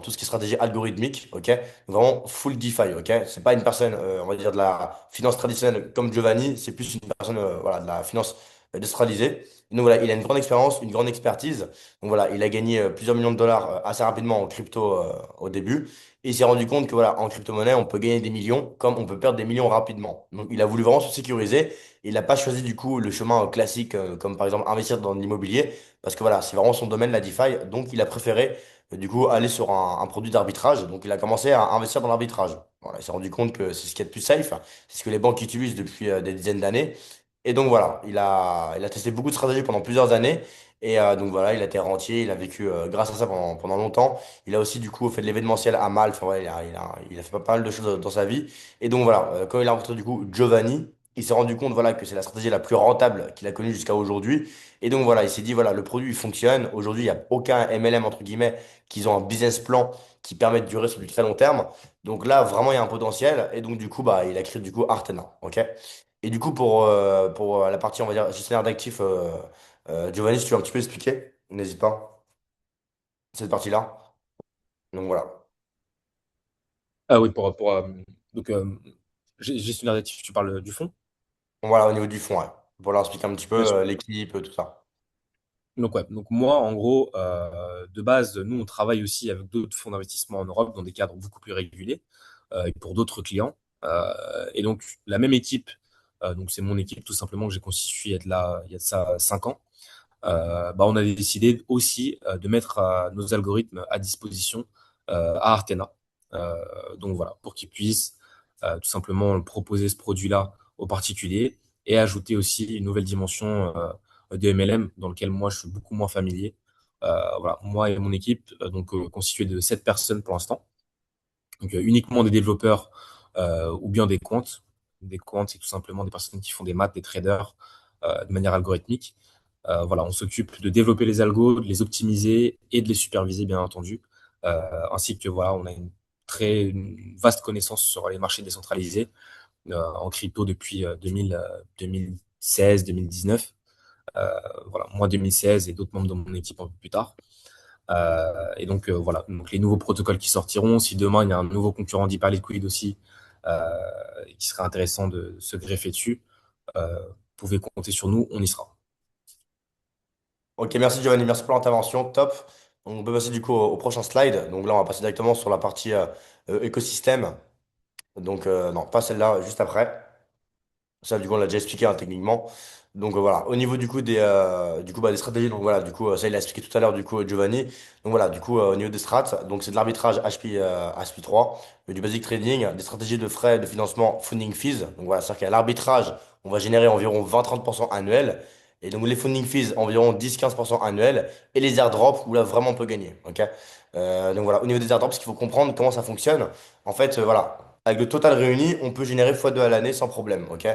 B: tout ce qui est stratégie algorithmique, ok? Donc, vraiment full DeFi, ok? C'est pas une personne, on va dire de la finance traditionnelle comme Giovanni, c'est plus une personne, voilà, de la finance décentralisée. Donc voilà, il a une grande expérience, une grande expertise. Donc voilà, il a gagné plusieurs millions de dollars assez rapidement en crypto au début. Et il s'est rendu compte que voilà, en crypto-monnaie, on peut gagner des millions comme on peut perdre des millions rapidement. Donc il a voulu vraiment se sécuriser. Il n'a pas choisi du coup le chemin classique comme par exemple investir dans l'immobilier parce que voilà, c'est vraiment son domaine, la DeFi. Donc il a préféré du coup aller sur un produit d'arbitrage. Donc il a commencé à investir dans l'arbitrage. Voilà, il s'est rendu compte que c'est ce qui est le plus safe. C'est ce que les banques utilisent depuis des dizaines d'années. Et donc voilà, il a testé beaucoup de stratégies pendant plusieurs années. Et donc voilà, il a été rentier, il a vécu grâce à ça pendant longtemps. Il a aussi du coup fait de l'événementiel à Malte. Enfin, ouais, il a fait pas mal de choses dans sa vie. Et donc voilà, quand il a rencontré du coup Giovanni, il s'est rendu compte voilà, que c'est la stratégie la plus rentable qu'il a connue jusqu'à aujourd'hui. Et donc voilà, il s'est dit voilà, le produit il fonctionne. Aujourd'hui, il n'y a aucun MLM entre guillemets qui ont un business plan qui permet de durer sur du très long terme. Donc là, vraiment, il y a un potentiel. Et donc du coup, bah, il a créé du coup Artena. Ok? Et du coup, pour la partie, on va dire, gestionnaire d'actifs, Giovanni, si tu veux un petit peu expliquer, n'hésite pas, cette partie-là. Donc voilà.
C: Ah oui, donc, gestionnaire d'actifs, tu parles du fonds.
B: Donc voilà, au niveau du fond, ouais. Pour leur expliquer un petit peu
C: Bien sûr.
B: l'équipe, tout ça.
C: Donc, ouais. Donc, moi, en gros, de base, nous, on travaille aussi avec d'autres fonds d'investissement en Europe dans des cadres beaucoup plus réguliers et pour d'autres clients. Et donc, la même équipe, donc c'est mon équipe tout simplement que j'ai constituée il y a de ça 5 ans. Bah, on a décidé aussi de mettre nos algorithmes à disposition à Artena. Donc voilà, pour qu'ils puissent tout simplement proposer ce produit-là aux particuliers et ajouter aussi une nouvelle dimension de MLM dans lequel moi je suis beaucoup moins familier. Voilà, moi et mon équipe, donc constituée de 7 personnes pour l'instant, donc uniquement des développeurs ou bien des comptes. Des comptes, c'est tout simplement des personnes qui font des maths, des traders de manière algorithmique. Voilà, on s'occupe de développer les algos, de les optimiser et de les superviser, bien entendu. Ainsi que voilà, on a une vaste connaissance sur les marchés décentralisés en crypto depuis 2016, 2019. Voilà, moi 2016 et d'autres membres de mon équipe un peu plus tard. Et donc voilà, donc les nouveaux protocoles qui sortiront, si demain il y a un nouveau concurrent d'Hyperliquid aussi euh, qui serait intéressant de se greffer dessus, vous pouvez compter sur nous, on y sera.
B: Ok, merci Giovanni, merci pour l'intervention, top. On peut passer du coup au prochain slide. Donc là, on va passer directement sur la partie écosystème. Donc non, pas celle-là, juste après. Ça, du coup, on l'a déjà expliqué hein, techniquement. Donc voilà, au niveau du coup des stratégies, donc voilà, du coup, ça il a expliqué tout à l'heure du coup Giovanni. Donc voilà, du coup, au niveau des strats, donc c'est de l'arbitrage HP3, du basic trading, des stratégies de frais de financement, funding fees. Donc voilà, c'est-à-dire qu'à l'arbitrage, on va générer environ 20-30% annuels. Et donc les funding fees, environ 10-15% annuels. Et les airdrops, où là vraiment on peut gagner. Ok. Donc voilà, au niveau des airdrops, il faut comprendre comment ça fonctionne. En fait, voilà, avec le total réuni, on peut générer x2 à l'année sans problème. Ok.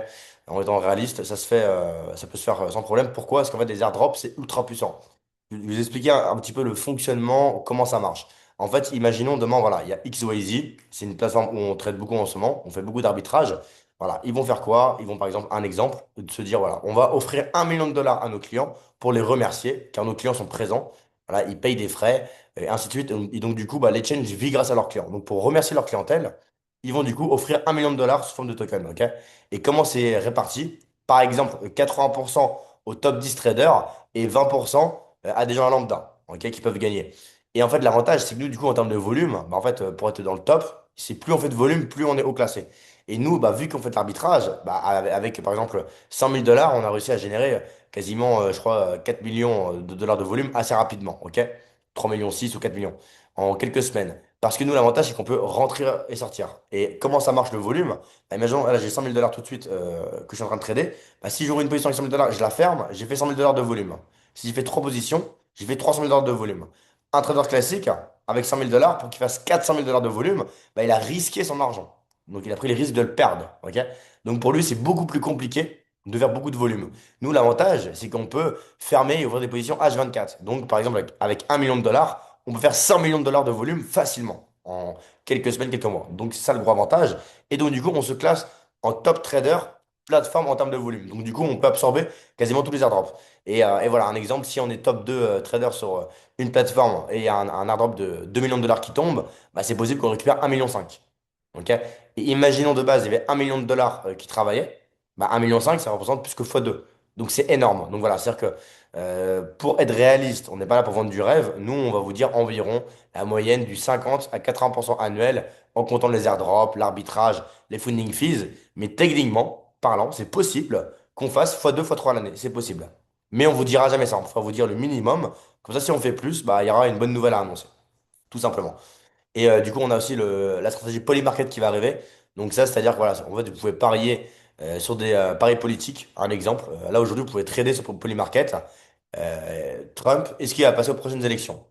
B: En étant réaliste, ça peut se faire sans problème. Pourquoi? Parce qu'en fait, des airdrops, c'est ultra puissant. Je vais vous expliquer un petit peu le fonctionnement, comment ça marche. En fait, imaginons demain, voilà, il y a XYZ, c'est une plateforme où on traite beaucoup en ce moment, on fait beaucoup d'arbitrage. Voilà, ils vont faire quoi? Ils vont, par exemple, un exemple, de se dire, voilà, on va offrir 1 million de dollars à nos clients pour les remercier, car nos clients sont présents. Voilà, ils payent des frais, et ainsi de suite. Et donc, du coup, bah, l'exchange vit grâce à leurs clients. Donc, pour remercier leur clientèle, ils vont du coup offrir 1 million de dollars sous forme de token. Ok. Et comment c'est réparti? Par exemple, 80% aux top 10 traders et 20% à des gens lambda, ok, qui peuvent gagner. Et en fait, l'avantage, c'est que nous, du coup, en termes de volume, bah, en fait, pour être dans le top, c'est plus on fait de volume, plus on est haut classé. Et nous, bah, vu qu'on fait de l'arbitrage, bah, avec, par exemple 100 000 dollars, on a réussi à générer quasiment, je crois, 4 millions de dollars de volume assez rapidement, ok? 3 millions 6 ou 4 millions en quelques semaines. Parce que nous, l'avantage, c'est qu'on peut rentrer et sortir. Et comment ça marche le volume? Bah, imaginons, là, j'ai 100 000 dollars tout de suite que je suis en train de trader. Bah, si j'ouvre une position avec 100 000 dollars, je la ferme, j'ai fait 100 000 dollars de volume. Si j'ai fait trois positions, j'ai fait 300 000 dollars de volume. Un trader classique, avec 100 000 dollars, pour qu'il fasse 400 000 dollars de volume, bah, il a risqué son argent. Donc il a pris le risque de le perdre. Ok. Donc pour lui, c'est beaucoup plus compliqué de faire beaucoup de volume. Nous, l'avantage, c'est qu'on peut fermer et ouvrir des positions H24. Donc par exemple, avec 1 million de dollars, on peut faire 100 millions de dollars de volume facilement, en quelques semaines, quelques mois. Donc c'est ça le gros avantage. Et donc du coup, on se classe en top trader plateforme en termes de volume. Donc du coup, on peut absorber quasiment tous les airdrops. Et voilà, un exemple, si on est top 2 trader sur une plateforme et il y a un airdrop de 2 millions de dollars qui tombe, bah, c'est possible qu'on récupère 1,5 million. Ok. Et imaginons de base, il y avait 1 million de dollars qui travaillaient, bah, 1,5 million, ça représente plus que x2. Donc c'est énorme. Donc voilà, c'est-à-dire que pour être réaliste, on n'est pas là pour vendre du rêve. Nous, on va vous dire environ la moyenne du 50 à 80% annuel en comptant les airdrops, l'arbitrage, les funding fees. Mais techniquement parlant, c'est possible qu'on fasse x2, x3 à l'année. C'est possible. Mais on vous dira jamais ça. On va vous dire le minimum. Comme ça, si on fait plus, bah, il y aura une bonne nouvelle à annoncer. Tout simplement. Et du coup, on a aussi la stratégie polymarket qui va arriver. Donc ça, c'est-à-dire que voilà, en fait, vous pouvez parier sur des paris politiques. Un exemple, là aujourd'hui, vous pouvez trader sur polymarket. Trump, est-ce qu'il va passer aux prochaines élections?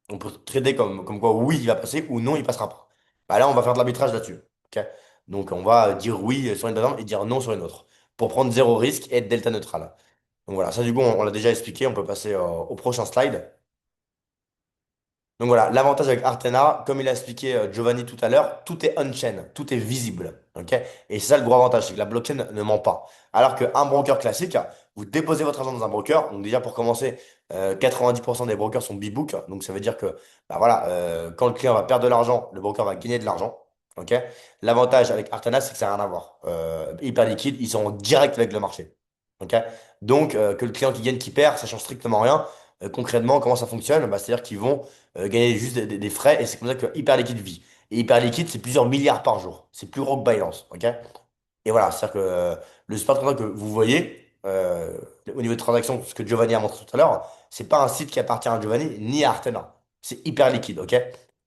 B: On peut trader comme quoi oui, il va passer ou non, il passera pas. Bah là, on va faire de l'arbitrage là-dessus. Ok. Donc on va dire oui sur une plateforme et dire non sur une autre. Pour prendre zéro risque et être delta neutral. Donc voilà, ça du coup, on l'a déjà expliqué. On peut passer au prochain slide. Donc voilà, l'avantage avec Artena, comme il a expliqué Giovanni tout à l'heure, tout est on-chain, tout est visible. Ok. Et c'est ça le gros avantage, c'est que la blockchain ne ment pas. Alors qu'un broker classique, vous déposez votre argent dans un broker. Donc déjà pour commencer, 90% des brokers sont B-book. Donc ça veut dire que bah voilà, quand le client va perdre de l'argent, le broker va gagner de l'argent. Ok. L'avantage avec Artena, c'est que ça n'a rien à voir. Hyper liquide, ils sont en direct avec le marché. Ok. Donc que le client qui gagne, qui perd, ça change strictement rien. Concrètement, comment ça fonctionne? Bah, c'est-à-dire qu'ils vont gagner juste des frais et c'est comme ça que Hyperliquid vit. Et Hyperliquid, c'est plusieurs milliards par jour. C'est plus gros que Binance. Ok. Et voilà, c'est-à-dire que le smart contract que vous voyez, au niveau de transactions, ce que Giovanni a montré tout à l'heure, c'est pas un site qui appartient à Giovanni ni à Artena. C'est hyper liquide, ok?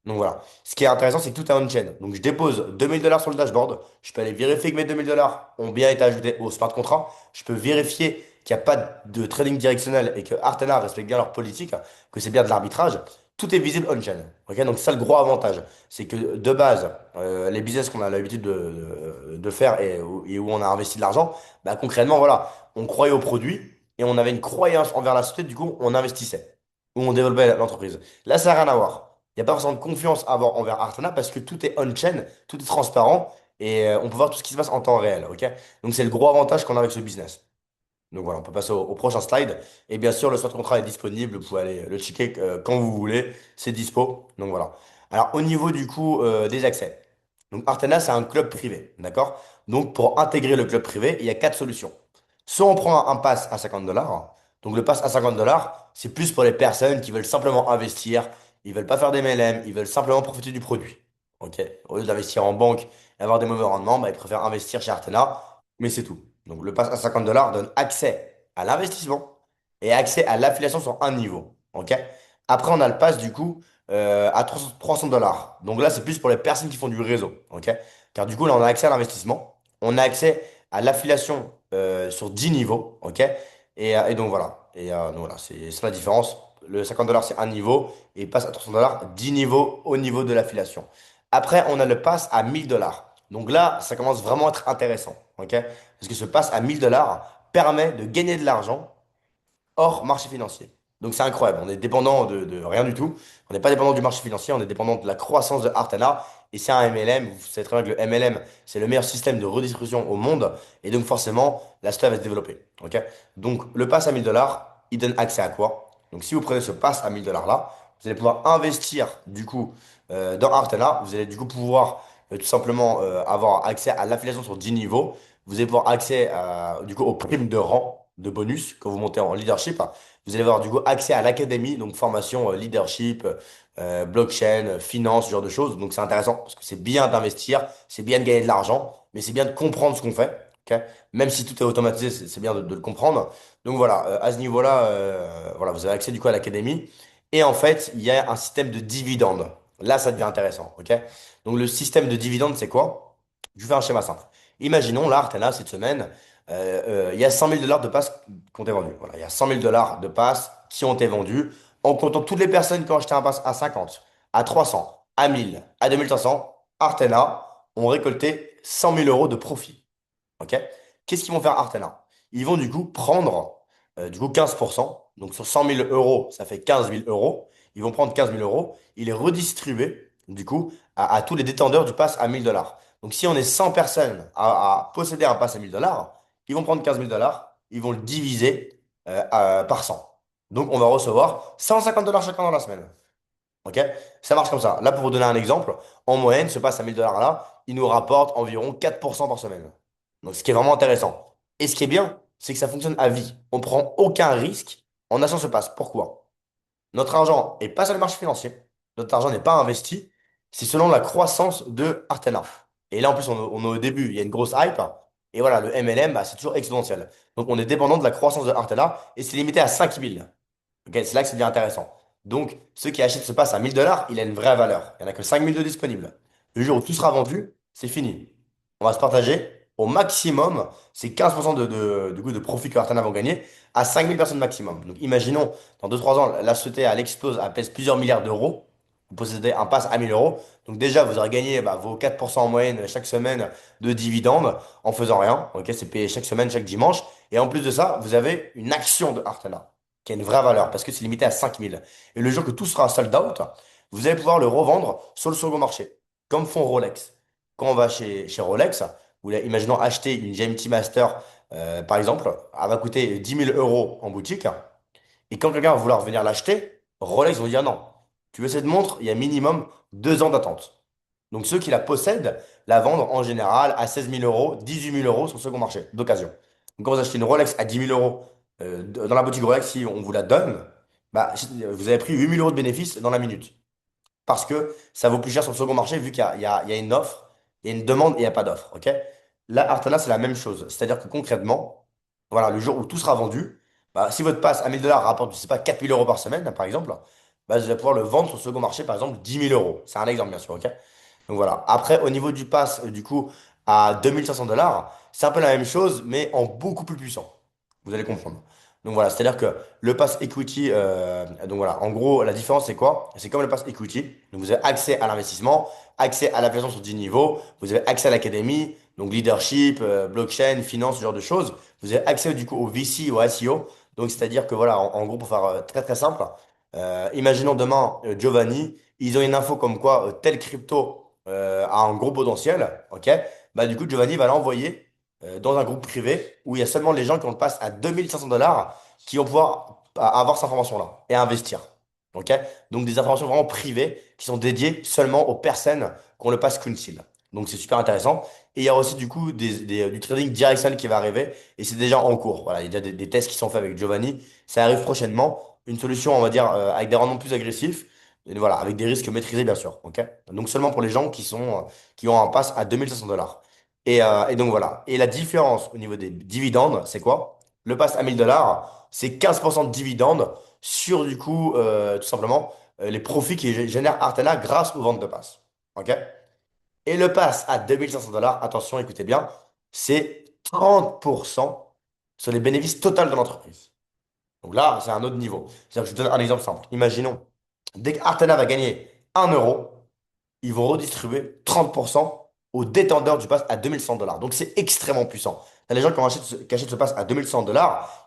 B: Donc voilà. Ce qui est intéressant, c'est que tout est on-chain. Donc je dépose 2 000 dollars sur le dashboard. Je peux aller vérifier que mes 2 000 dollars ont bien été ajoutés au smart contract. Je peux vérifier qu'il n'y a pas de trading directionnel et que Artena respecte bien leur politique, que c'est bien de l'arbitrage. Tout est visible on-chain. Ok. Donc c'est ça le gros avantage. C'est que de base, les business qu'on a l'habitude de faire et où on a investi de l'argent, bah, concrètement, voilà, on croyait au produit et on avait une croyance envers la société, du coup, on investissait ou on développait l'entreprise. Là, ça n'a rien à voir. Il n'y a pas forcément de confiance à avoir envers Artana parce que tout est on-chain, tout est transparent et on peut voir tout ce qui se passe en temps réel. Ok. Donc, c'est le gros avantage qu'on a avec ce business. Donc voilà, on peut passer au prochain slide. Et bien sûr, le smart contract est disponible. Vous pouvez aller le checker quand vous voulez. C'est dispo. Donc voilà. Alors, au niveau du coup des accès. Donc, Artena, c'est un club privé. D'accord? Donc, pour intégrer le club privé, il y a quatre solutions. Soit on prend un pass à 50 dollars. Donc, le pass à 50 dollars, c'est plus pour les personnes qui veulent simplement investir. Ils veulent pas faire des MLM. Ils veulent simplement profiter du produit. OK? Au lieu d'investir en banque et avoir des mauvais rendements, bah, ils préfèrent investir chez Artena. Mais c'est tout. Donc, le pass à 50 dollars donne accès à l'investissement et accès à l'affiliation sur un niveau. OK? Après, on a le pass du coup à 300 dollars. Donc là, c'est plus pour les personnes qui font du réseau. OK? Car du coup, là, on a accès à l'investissement. On a accès à l'affiliation sur 10 niveaux. OK? Et donc voilà. Donc voilà, c'est ça la différence. Le 50 dollars, c'est un niveau. Et passe à 300 dollars, 10 niveaux au niveau de l'affiliation. Après, on a le pass à 1000 dollars. Donc là, ça commence vraiment à être intéressant. OK? Parce que ce pass à 1000 dollars permet de gagner de l'argent hors marché financier. Donc c'est incroyable, on est dépendant de rien du tout. On n'est pas dépendant du marché financier, on est dépendant de la croissance de Artana. Et c'est un MLM, vous savez très bien que le MLM, c'est le meilleur système de redistribution au monde. Et donc forcément, la stuff va se développer. Ok. Donc le pass à 1000 dollars, il donne accès à quoi? Donc si vous prenez ce pass à 1000 dollars là, vous allez pouvoir investir du coup dans Artana. Vous allez du coup pouvoir tout simplement avoir accès à l'affiliation sur 10 niveaux. Vous allez pouvoir accès du coup aux primes de rang, de bonus quand vous montez en leadership. Vous allez avoir du coup accès à l'académie, donc formation leadership, blockchain, finance, ce genre de choses. Donc c'est intéressant parce que c'est bien d'investir, c'est bien de gagner de l'argent, mais c'est bien de comprendre ce qu'on fait. Ok. Même si tout est automatisé, c'est bien de le comprendre. Donc voilà, à ce niveau-là, voilà, vous avez accès du coup à l'académie. Et en fait, il y a un système de dividendes. Là, ça devient intéressant. Ok. Donc le système de dividendes, c'est quoi? Je vous fais un schéma simple. Imaginons là, Artena, cette semaine, il y a 100 000 dollars de passes qui ont été vendus. Voilà, il y a 100 000 dollars de passes qui ont été vendus en comptant toutes les personnes qui ont acheté un pass à 50, à 300, à 1000, à 2500. Artena ont récolté 100 000 euros de profit. OK? Qu'est-ce qu'ils vont faire Artena? Ils vont du coup prendre du coup 15%. Donc sur 100 000 euros, ça fait 15 000 euros. Ils vont prendre 15 000 euros et les redistribuer du coup à tous les détenteurs du pass à 1000 dollars. Donc si on est 100 personnes à posséder un pass à 1000 dollars, ils vont prendre 15 000 dollars, ils vont le diviser par 100. Donc on va recevoir 150 dollars chacun dans la semaine. OK? Ça marche comme ça. Là, pour vous donner un exemple, en moyenne, ce pass à 1000 dollars là, il nous rapporte environ 4% par semaine. Donc, ce qui est vraiment intéressant. Et ce qui est bien, c'est que ça fonctionne à vie. On ne prend aucun risque en achetant ce pass. Pourquoi? Notre argent n'est pas sur le marché financier. Notre argent n'est pas investi. C'est selon la croissance de Artena. Et là, en plus, on est au début. Il y a une grosse hype. Et voilà, le MLM, bah, c'est toujours exponentiel. Donc, on est dépendant de la croissance de Artena et c'est limité à 5000. Ok, c'est là que c'est bien intéressant. Donc, ceux qui achètent ce pass à 1000 dollars, il a une vraie valeur. Il n'y en a que 5000 de disponibles. Le jour où tout sera vendu, c'est fini. On va se partager au maximum, c'est 15% du coup, de profit que Artana vont gagner à 5000 personnes maximum. Donc, imaginons, dans 2 3 ans, la société, elle explose, elle pèse plusieurs milliards d'euros. Vous possédez un pass à 1000 euros. Donc, déjà, vous aurez gagné bah, vos 4% en moyenne chaque semaine de dividendes en faisant rien. Ok, c'est payé chaque semaine, chaque dimanche. Et en plus de ça, vous avez une action de Artana qui a une vraie valeur parce que c'est limité à 5000. Et le jour que tout sera sold out, vous allez pouvoir le revendre sur le second marché, comme font Rolex. Quand on va chez Rolex, imaginons acheter une GMT Master, par exemple, elle va coûter 10 000 euros en boutique. Et quand quelqu'un va vouloir venir l'acheter, Rolex vont dire non. Tu veux cette montre, il y a minimum 2 ans d'attente. Donc ceux qui la possèdent la vendent en général à 16 000 euros, 18 000 euros sur le second marché d'occasion. Donc quand vous achetez une Rolex à 10 000 euros dans la boutique Rolex, si on vous la donne, bah, vous avez pris 8 000 euros de bénéfice dans la minute. Parce que ça vaut plus cher sur le second marché vu qu'il y a une offre, il y a une demande et il n'y a pas d'offre. Ok. Là, Artana, c'est la même chose. C'est-à-dire que concrètement, voilà, le jour où tout sera vendu, bah, si votre passe à 1000 dollars rapporte, je sais pas, 4 000 euros par semaine, par exemple, bah, vous allez pouvoir le vendre sur le second marché, par exemple, 10 000 euros. C'est un exemple, bien sûr. Ok. Donc voilà. Après, au niveau du pass, du coup, à 2500 dollars, c'est un peu la même chose, mais en beaucoup plus puissant. Vous allez comprendre. Donc voilà, c'est-à-dire que le pass equity, donc voilà, en gros, la différence c'est quoi? C'est comme le pass equity. Donc vous avez accès à l'investissement, accès à la présence sur 10 niveaux, vous avez accès à l'académie, donc leadership, blockchain, finance, ce genre de choses. Vous avez accès du coup au VC, au SEO. Donc c'est-à-dire que voilà, en gros, pour faire très très simple, imaginons demain Giovanni, ils ont une info comme quoi tel crypto a un gros potentiel, ok? Bah du coup, Giovanni va l'envoyer dans un groupe privé où il y a seulement les gens qui ont le pass à 2500 $ qui vont pouvoir avoir cette information-là et investir. OK? Donc des informations vraiment privées qui sont dédiées seulement aux personnes qui ont le pass Council. Donc c'est super intéressant. Et il y a aussi du coup du trading directionnel qui va arriver et c'est déjà en cours. Voilà, il y a déjà des tests qui sont faits avec Giovanni. Ça arrive prochainement. Une solution, on va dire, avec des rendements plus agressifs. Et voilà, avec des risques maîtrisés, bien sûr. OK? Donc seulement pour les gens qui ont un pass à 2500 $. Et donc voilà. Et la différence au niveau des dividendes, c'est quoi? Le pass à 1000 $, c'est 15% de dividendes sur du coup, tout simplement, les profits qui génère Artana grâce aux ventes de pass. OK? Et le pass à 2500 $, attention, écoutez bien, c'est 30% sur les bénéfices totaux de l'entreprise. Donc là, c'est un autre niveau. C'est-à-dire que je vous donne un exemple simple. Imaginons, dès qu'Artana va gagner 1 euro, ils vont redistribuer 30% aux détenteurs du pass à 2100 $. Donc c'est extrêmement puissant. T'as les gens qui achètent ce pass à 2100 $,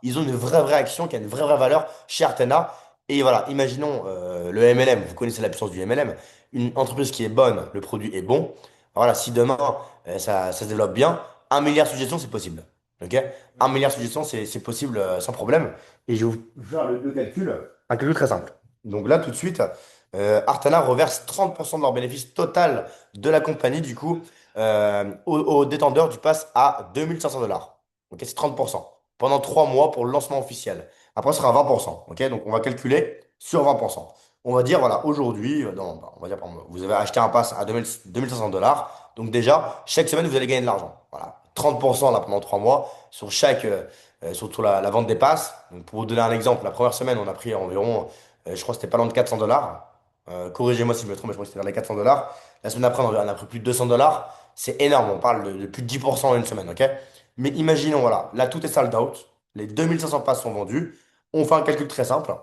B: ils ont une vraie action qui a une vraie vraie valeur chez Artena. Et voilà, imaginons le MLM, vous connaissez la puissance du MLM, une entreprise qui est bonne, le produit est bon. Voilà, si demain ça se développe bien, 1 milliard de suggestions, c'est possible. Ok? 1 milliard de suggestions, c'est possible sans problème. Et je vais vous faire le calcul, un calcul très simple. Donc là, tout de suite, Artana reverse 30% de leur bénéfice total de la compagnie, du coup, aux détenteurs du pass à 2500 $. Ok, c'est 30%. Pendant 3 mois pour le lancement officiel. Après, ce sera 20%. Ok, donc on va calculer sur 20%. On va dire, voilà, aujourd'hui, on va dire, par exemple, vous avez acheté un pass à 2500 $. Donc déjà, chaque semaine, vous allez gagner de l'argent. Voilà, 30% là pendant 3 mois sur la vente des passes. Donc, pour vous donner un exemple, la première semaine, on a pris environ, je crois que c'était pas loin de 400 $. Corrigez-moi si je me trompe, mais je crois que c'était vers les 400 $. La semaine après, on a pris plus de 200 $. C'est énorme, on parle de plus de 10% en une semaine, ok? Mais imaginons, voilà, là tout est sold out, les 2500 passes sont vendus, on fait un calcul très simple,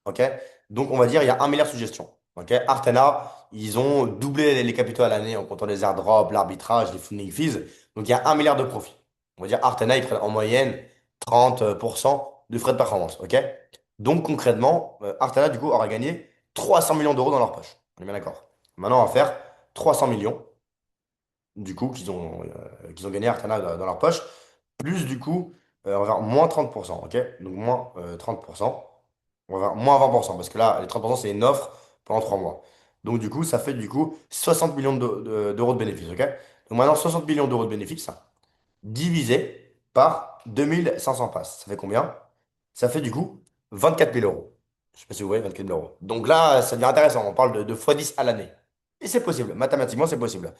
B: ok? Donc on va dire il y a 1 milliard de suggestions, ok? Artena, ils ont doublé les capitaux à l'année en comptant les airdrops, l'arbitrage, les funding fees, donc il y a 1 milliard de profit. On va dire Artena, ils prennent en moyenne 30% de frais de performance, ok? Donc concrètement, Artena, du coup, aura gagné 300 millions d'euros dans leur poche. On est bien d'accord. Maintenant, on va faire 300 millions, du coup, qu'ils ont gagné Arcana dans leur poche, plus du coup, on va faire moins 30%, ok? Donc moins 30%, on va faire moins 20%, parce que là, les 30%, c'est une offre pendant 3 mois. Donc du coup, ça fait du coup 60 millions d'euros de bénéfices, ok? Donc maintenant, 60 millions d'euros de bénéfices, divisé par 2500 passes. Ça fait combien? Ça fait du coup 24 000 euros. Je sais pas si vous voyez 24 000 euros. Donc là, ça devient intéressant. On parle de x10 à l'année. Et c'est possible. Mathématiquement, c'est possible.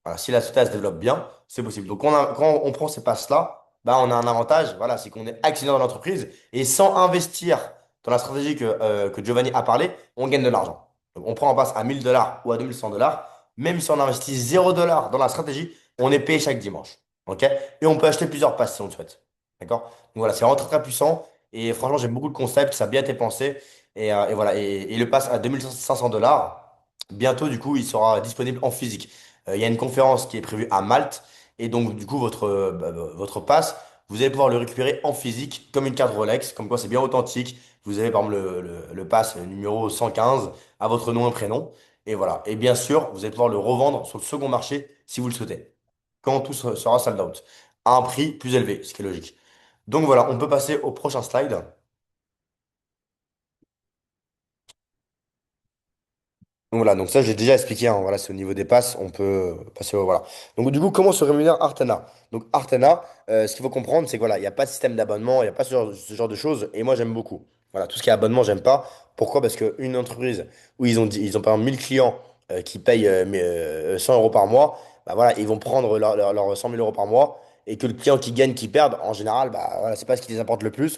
B: Voilà, si la société elle se développe bien, c'est possible. Donc quand on prend ces passes-là, bah, on a un avantage, voilà, c'est qu'on est actionnaire dans l'entreprise. Et sans investir dans la stratégie que Giovanni a parlé, on gagne de l'argent. Donc on prend un passe à 1000 $ ou à 2100 $. Même si on investit 0 $ dans la stratégie, on est payé chaque dimanche. OK? Et on peut acheter plusieurs passes si on le souhaite. D'accord? Donc voilà, c'est vraiment très puissant. Et franchement, j'aime beaucoup le concept, ça a bien été pensé. Et voilà, et le pass à 2500 $, bientôt, du coup, il sera disponible en physique. Il y a une conférence qui est prévue à Malte. Et donc, du coup, votre pass, vous allez pouvoir le récupérer en physique comme une carte Rolex. Comme quoi, c'est bien authentique. Vous avez par exemple le pass numéro 115 à votre nom et prénom. Et voilà. Et bien sûr, vous allez pouvoir le revendre sur le second marché si vous le souhaitez. Quand tout sera sold out. À un prix plus élevé, ce qui est logique. Donc voilà, on peut passer au prochain slide. Donc voilà, donc ça j'ai déjà expliqué, hein, voilà, c'est au niveau des passes, on peut passer voilà. Donc du coup, comment se rémunère Artana? Donc Artana, ce qu'il faut comprendre, c'est que voilà, il n'y a pas de système d'abonnement, il n'y a pas ce genre de choses, et moi j'aime beaucoup. Voilà, tout ce qui est abonnement, j'aime pas. Pourquoi? Parce qu'une entreprise où ils ont par exemple 1000 clients qui payent 100 € par mois, bah voilà, ils vont prendre leurs 100 000 € par mois, et que le client qui gagne, qui perde, en général, bah voilà, c'est pas ce qui les importe le plus.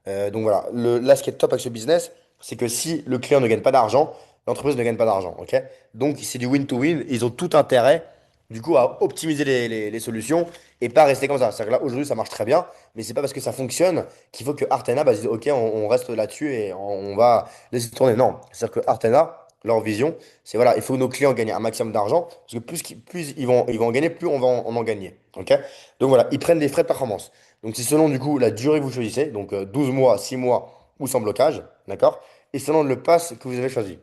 B: Donc voilà, là, ce qui est top avec ce business, c'est que si le client ne gagne pas d'argent, l'entreprise ne gagne pas d'argent. Ok? Donc c'est du win-to-win. Ils ont tout intérêt, du coup, à optimiser les solutions et pas rester comme ça. C'est-à-dire que là, aujourd'hui, ça marche très bien, mais c'est pas parce que ça fonctionne qu'il faut que Artena bah, se dise, OK, on reste là-dessus et on va laisser tourner. Non. C'est-à-dire que Artena, leur vision, c'est voilà, il faut que nos clients gagnent un maximum d'argent, parce que plus ils vont en gagner, plus on en gagner. Ok? Donc voilà, ils prennent des frais de performance. Donc c'est selon du coup la durée que vous choisissez, donc 12 mois, 6 mois ou sans blocage, d'accord? Et selon le pass que vous avez choisi.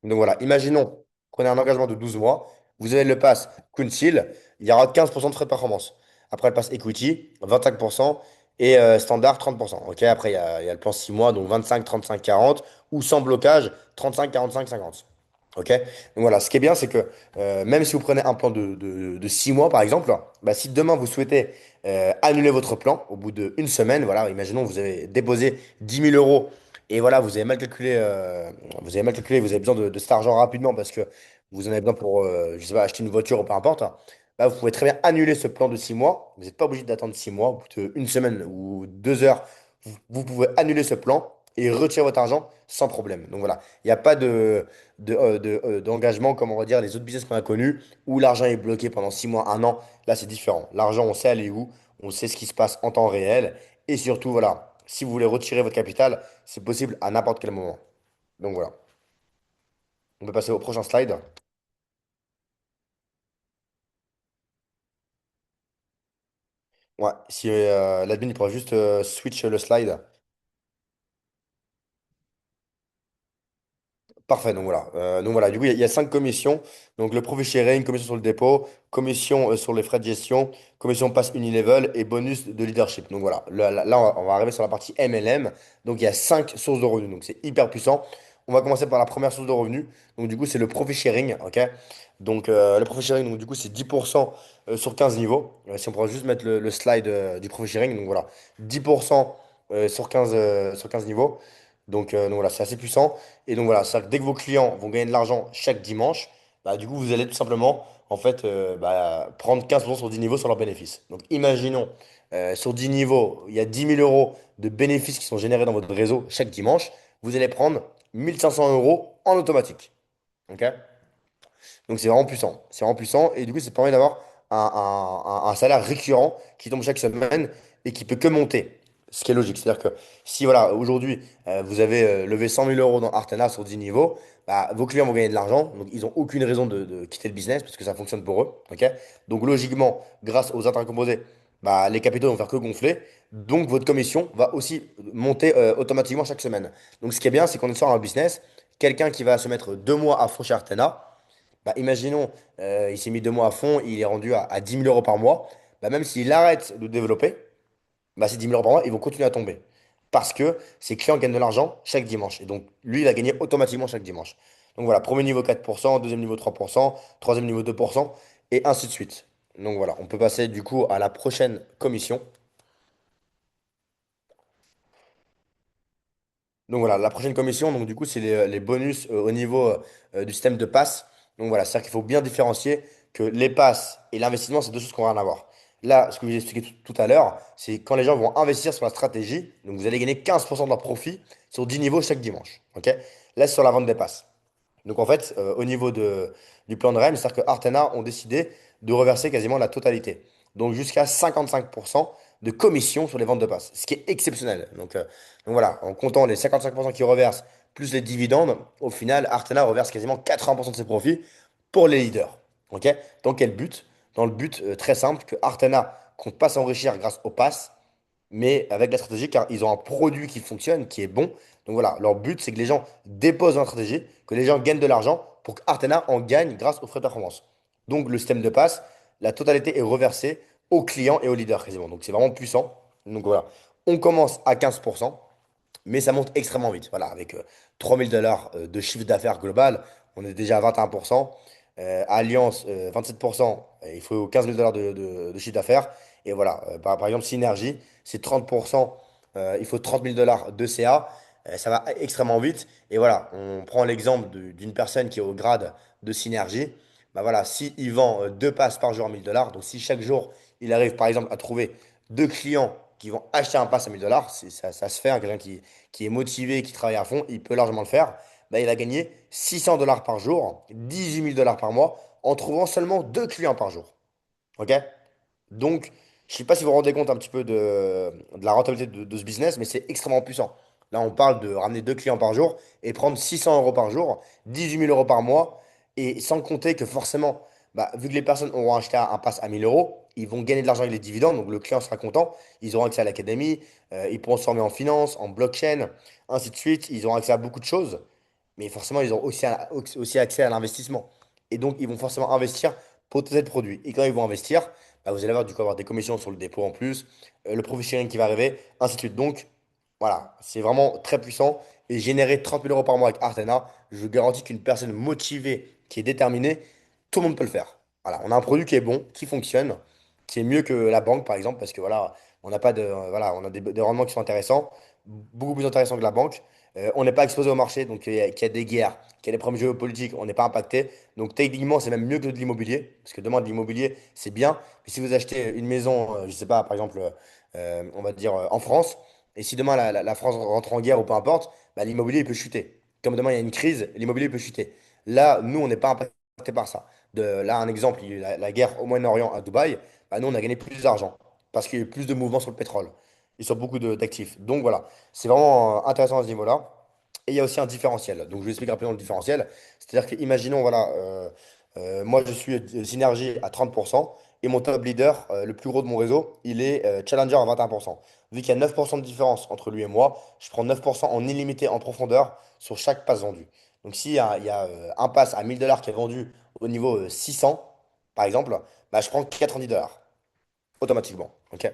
B: Donc voilà, imaginons qu'on ait un engagement de 12 mois. Vous avez le pass Council, il y aura 15% de frais de performance. Après le pass Equity, 25% et standard 30%. Ok, après il y a le plan 6 mois, donc 25, 35, 40 ou sans blocage 35, 45, 50. Ok, donc voilà, ce qui est bien, c'est que même si vous prenez un plan de 6 mois par exemple, bah, si demain vous souhaitez annuler votre plan au bout d'une semaine, voilà, imaginons vous avez déposé 10 000 euros et voilà, vous avez besoin de cet argent rapidement parce que vous en avez besoin pour, je sais pas, acheter une voiture ou peu importe, hein. Bah, vous pouvez très bien annuler ce plan de 6 mois. Vous n'êtes pas obligé d'attendre 6 mois. Au bout d'une semaine ou 2 heures, vous pouvez annuler ce plan et retirer votre argent sans problème. Donc voilà, il n'y a pas d'engagement comme on va dire les autres business qu'on a connus où l'argent est bloqué pendant 6 mois, un an. Là, c'est différent. L'argent, on sait aller où, on sait ce qui se passe en temps réel. Et surtout, voilà, si vous voulez retirer votre capital, c'est possible à n'importe quel moment. Donc voilà, on peut passer au prochain slide. Ouais, si l'admin il pourra juste switch le slide. Parfait, donc voilà, du coup, il y a 5 commissions. Donc le profit sharing, commission sur le dépôt, commission sur les frais de gestion, commission pass unilevel et bonus de leadership. Donc voilà, là, on va arriver sur la partie MLM. Donc il y a 5 sources de revenus. Donc c'est hyper puissant. On va commencer par la première source de revenus. Donc du coup, c'est le profit sharing. Ok? Donc le profit sharing, donc, du coup, c'est 10% sur 15 niveaux. Si on pourrait juste mettre le slide du profit sharing. Donc voilà, 10% sur quinze niveaux. Donc voilà, c'est assez puissant. Et donc voilà, c'est-à-dire que dès que vos clients vont gagner de l'argent chaque dimanche, bah, du coup, vous allez tout simplement en fait, bah, prendre 15% sur 10 niveaux sur leurs bénéfices. Donc imaginons, sur 10 niveaux, il y a 10 000 euros de bénéfices qui sont générés dans votre réseau chaque dimanche. Vous allez prendre 1 500 euros en automatique. Ok? Donc c'est vraiment puissant. C'est vraiment puissant. Et du coup, ça permet d'avoir un salaire récurrent qui tombe chaque semaine et qui peut que monter. Ce qui est logique. C'est-à-dire que si voilà, aujourd'hui, vous avez levé 100 000 euros dans Artana sur 10 niveaux, bah, vos clients vont gagner de l'argent. Donc ils n'ont aucune raison de quitter le business parce que ça fonctionne pour eux. Ok. Donc logiquement, grâce aux intérêts composés, bah, les capitaux vont faire que gonfler. Donc votre commission va aussi monter automatiquement chaque semaine. Donc ce qui est bien, c'est qu'on est sur un business. Quelqu'un qui va se mettre 2 mois à fond chez Artana, bah, imaginons, il s'est mis 2 mois à fond, il est rendu à 10 000 euros par mois. Bah, même s'il arrête de développer, bah, ces 10 000 euros par mois, ils vont continuer à tomber. Parce que ses clients gagnent de l'argent chaque dimanche. Et donc, lui, il va gagner automatiquement chaque dimanche. Donc voilà, premier niveau 4%, deuxième niveau 3%, troisième niveau 2%, et ainsi de suite. Donc voilà, on peut passer du coup à la prochaine commission. Donc voilà, la prochaine commission, donc du coup, c'est les bonus au niveau du système de passe. Donc voilà, c'est-à-dire qu'il faut bien différencier que les passes et l'investissement, c'est deux choses qui n'ont rien à voir. Là, ce que je vous ai expliqué tout à l'heure, c'est quand les gens vont investir sur la stratégie, donc vous allez gagner 15% de leur profit sur 10 niveaux chaque dimanche. Ok? Là, c'est sur la vente des passes. Donc en fait, au niveau du plan de REM, c'est-à-dire que Artena ont décidé de reverser quasiment la totalité. Donc jusqu'à 55% de commission sur les ventes de passes, ce qui est exceptionnel. Donc voilà, en comptant les 55% qu'ils reversent plus les dividendes, au final, Artena reverse quasiment 80% de ses profits pour les leaders. Ok? Dans quel but? Dans le but très simple que Artena compte pas s'enrichir grâce aux passes, mais avec la stratégie, car ils ont un produit qui fonctionne, qui est bon. Donc voilà, leur but, c'est que les gens déposent dans la stratégie, que les gens gagnent de l'argent pour qu'Artena en gagne grâce aux frais de performance. Donc le système de passe, la totalité est reversée aux clients et aux leaders quasiment. Donc c'est vraiment puissant. Donc voilà, on commence à 15%, mais ça monte extrêmement vite. Voilà, avec 3 000 dollars de chiffre d'affaires global, on est déjà à 21%. Alliance, 27%, il faut 15 000 dollars de chiffre d'affaires. Et voilà, par exemple, Synergie, c'est 30%, il faut 30 000 dollars de CA. Ça va extrêmement vite. Et voilà, on prend l'exemple d'une personne qui est au grade de Synergie. Bah voilà, si il vend 2 passes par jour à 1 000 dollars, donc si chaque jour, il arrive par exemple à trouver 2 clients qui vont acheter un pass à 1 000 dollars, ça se fait, hein, quelqu'un qui est motivé, qui travaille à fond, il peut largement le faire. Bah, il va gagner 600 dollars par jour, 18 000 dollars par mois, en trouvant seulement 2 clients par jour. OK? Donc, je ne sais pas si vous vous rendez compte un petit peu de la rentabilité de ce business, mais c'est extrêmement puissant. Là, on parle de ramener 2 clients par jour et prendre 600 euros par jour, 18 000 euros par mois, et sans compter que forcément, bah, vu que les personnes auront acheté un pass à 1 000 euros, ils vont gagner de l'argent avec les dividendes, donc le client sera content, ils auront accès à l'académie, ils pourront se former en finance, en blockchain, ainsi de suite, ils auront accès à beaucoup de choses, mais forcément, ils auront aussi accès à l'investissement. Et donc, ils vont forcément investir pour tester le produit. Et quand ils vont investir, bah, vous allez avoir, du coup, avoir des commissions sur le dépôt en plus, le profit sharing qui va arriver, ainsi de suite. Donc, voilà, c'est vraiment très puissant. Et générer 30 000 euros par mois avec Artena, je vous garantis qu'une personne motivée, qui est déterminée, tout le monde peut le faire. Voilà, on a un produit qui est bon, qui fonctionne, qui est mieux que la banque, par exemple, parce que voilà, on n'a pas de, voilà, on a des rendements qui sont intéressants, beaucoup plus intéressants que la banque. On n'est pas exposé au marché, donc qu'il y a des guerres, qu'il y a des problèmes géopolitiques, on n'est pas impacté. Donc techniquement, c'est même mieux que de l'immobilier, parce que demain, de l'immobilier, c'est bien. Mais si vous achetez une maison, je ne sais pas, par exemple, on va dire en France, et si demain la France rentre en guerre ou peu importe, bah, l'immobilier il peut chuter. Comme demain il y a une crise, l'immobilier peut chuter. Là, nous, on n'est pas impacté par ça. Là, un exemple, il y a eu la guerre au Moyen-Orient à Dubaï, bah, nous, on a gagné plus d'argent parce qu'il y a eu plus de mouvements sur le pétrole et sur beaucoup d'actifs. Donc voilà, c'est vraiment intéressant à ce niveau-là. Et il y a aussi un différentiel. Donc je vous explique rapidement le différentiel. C'est-à-dire que, imaginons, voilà, moi je suis Synergie à 30% et mon top leader, le plus gros de mon réseau, il est Challenger à 21%. Vu qu'il y a 9% de différence entre lui et moi, je prends 9% en illimité en profondeur sur chaque passe vendue. Donc s'il y a un pass à 1000 $ qui est vendu au niveau 600, par exemple, bah, je prends 90 dollars automatiquement. Ok.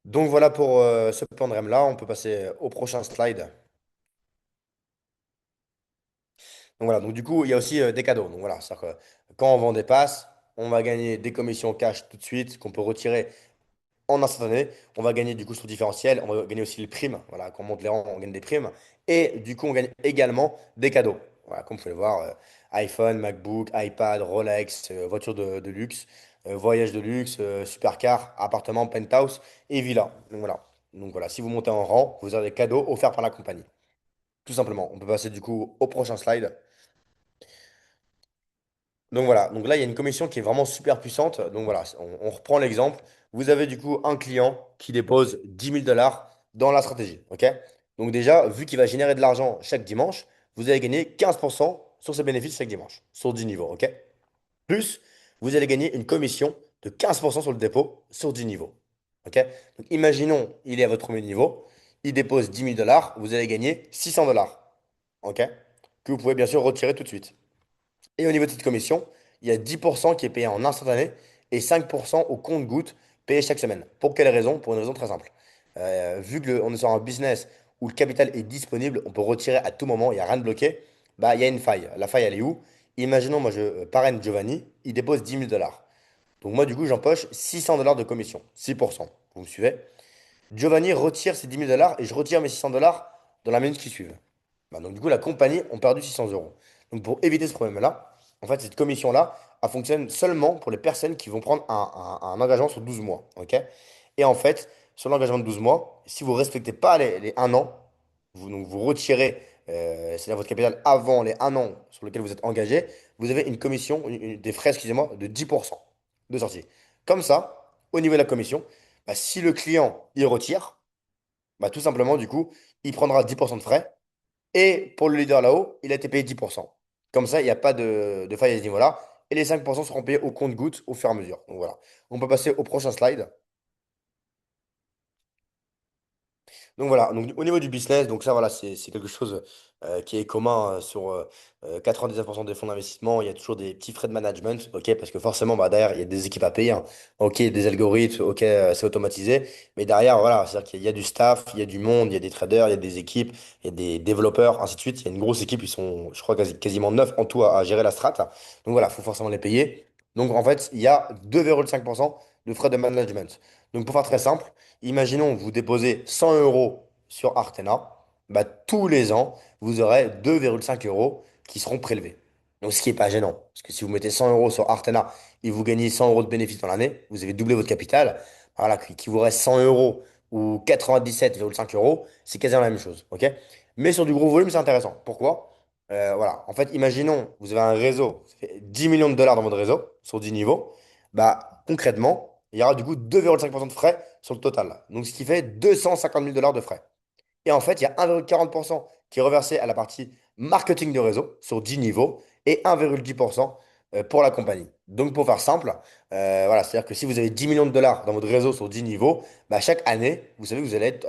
B: Donc voilà pour ce plan de REM là. On peut passer au prochain slide. Donc voilà, donc du coup, il y a aussi des cadeaux. Donc voilà, c'est-à-dire que quand on vend des passes, on va gagner des commissions cash tout de suite qu'on peut retirer en instantané. On va gagner du coup sur le différentiel, on va gagner aussi les primes. Voilà, quand on monte les rangs, on gagne des primes. Et du coup, on gagne également des cadeaux. Voilà, comme vous pouvez le voir, iPhone, MacBook, iPad, Rolex, voiture de luxe, voyage de luxe, supercar, appartement, penthouse et villa. Donc voilà, si vous montez en rang, vous aurez des cadeaux offerts par la compagnie. Tout simplement. On peut passer du coup au prochain slide. Donc voilà, donc là, il y a une commission qui est vraiment super puissante. Donc voilà, on reprend l'exemple. Vous avez du coup un client qui dépose 10 000 $ dans la stratégie. OK? Donc déjà, vu qu'il va générer de l'argent chaque dimanche, vous allez gagner 15% sur ses bénéfices chaque dimanche, sur 10 niveaux. OK? Plus, vous allez gagner une commission de 15% sur le dépôt sur 10 niveaux. OK? Donc imaginons, il est à votre premier niveau, il dépose 10 000 $, vous allez gagner 600 dollars. OK? Que vous pouvez bien sûr retirer tout de suite. Et au niveau de cette commission, il y a 10% qui est payé en instantané et 5% au compte-goutte payé chaque semaine. Pour quelle raison? Pour une raison très simple. Vu que on est sur un business où le capital est disponible, on peut retirer à tout moment, il n'y a rien de bloqué, bah, il y a une faille. La faille, elle est où? Imaginons, moi, je parraine Giovanni, il dépose 10 000 $. Donc moi, du coup, j'empoche 600 dollars de commission, 6%. Vous me suivez? Giovanni retire ses 10 000 $ et je retire mes 600 dollars dans la minute qui suit. Bah, donc, du coup, la compagnie a perdu 600 euros. Donc, pour éviter ce problème-là, en fait, cette commission-là, elle fonctionne seulement pour les personnes qui vont prendre un engagement sur 12 mois. OK? Et en fait, sur l'engagement de 12 mois, si vous ne respectez pas les 1 an, donc vous retirez c'est-à-dire votre capital avant les 1 an sur lequel vous êtes engagé, vous avez une commission, des frais, excusez-moi, de 10% de sortie. Comme ça, au niveau de la commission, bah, si le client il retire, bah, tout simplement, du coup, il prendra 10% de frais. Et pour le leader là-haut, il a été payé 10%. Comme ça, il n'y a pas de faille à ce niveau-là. Et les 5% seront payés au compte-gouttes au fur et à mesure. Donc voilà. On peut passer au prochain slide. Donc voilà, donc, au niveau du business, donc ça voilà, c'est quelque chose qui est commun sur 99% des fonds d'investissement. Il y a toujours des petits frais de management, ok, parce que forcément, bah, derrière, il y a des équipes à payer, hein. Ok, des algorithmes, ok, c'est automatisé, mais derrière, voilà, c'est-à-dire qu'il y a du staff, il y a du monde, il y a des traders, il y a des équipes, il y a des développeurs, ainsi de suite. Il y a une grosse équipe, ils sont, je crois, quasiment 9 en tout à gérer la strat. Donc voilà, il faut forcément les payer. Donc en fait, il y a 2,5% de frais de management. Donc pour faire très simple, imaginons que vous déposez 100 euros sur Artena, bah, tous les ans, vous aurez 2,5 euros qui seront prélevés. Donc, ce qui n'est pas gênant. Parce que si vous mettez 100 euros sur Artena et vous gagnez 100 euros de bénéfice dans l'année, vous avez doublé votre capital. Voilà, qu'il vous reste 100 euros ou 97,5 euros, c'est quasiment la même chose. OK? Mais sur du gros volume, c'est intéressant. Pourquoi? Voilà. En fait, imaginons, vous avez un réseau, ça fait 10 millions de dollars dans votre réseau, sur 10 niveaux. Bah, concrètement, il y aura du coup 2,5% de frais sur le total. Donc, ce qui fait 250 000 $ de frais. Et en fait, il y a 1,40% qui est reversé à la partie marketing de réseau sur 10 niveaux et 1,10% pour la compagnie. Donc, pour faire simple, voilà, c'est-à-dire que si vous avez 10 millions de dollars dans votre réseau sur 10 niveaux, bah, chaque année, vous savez que vous allez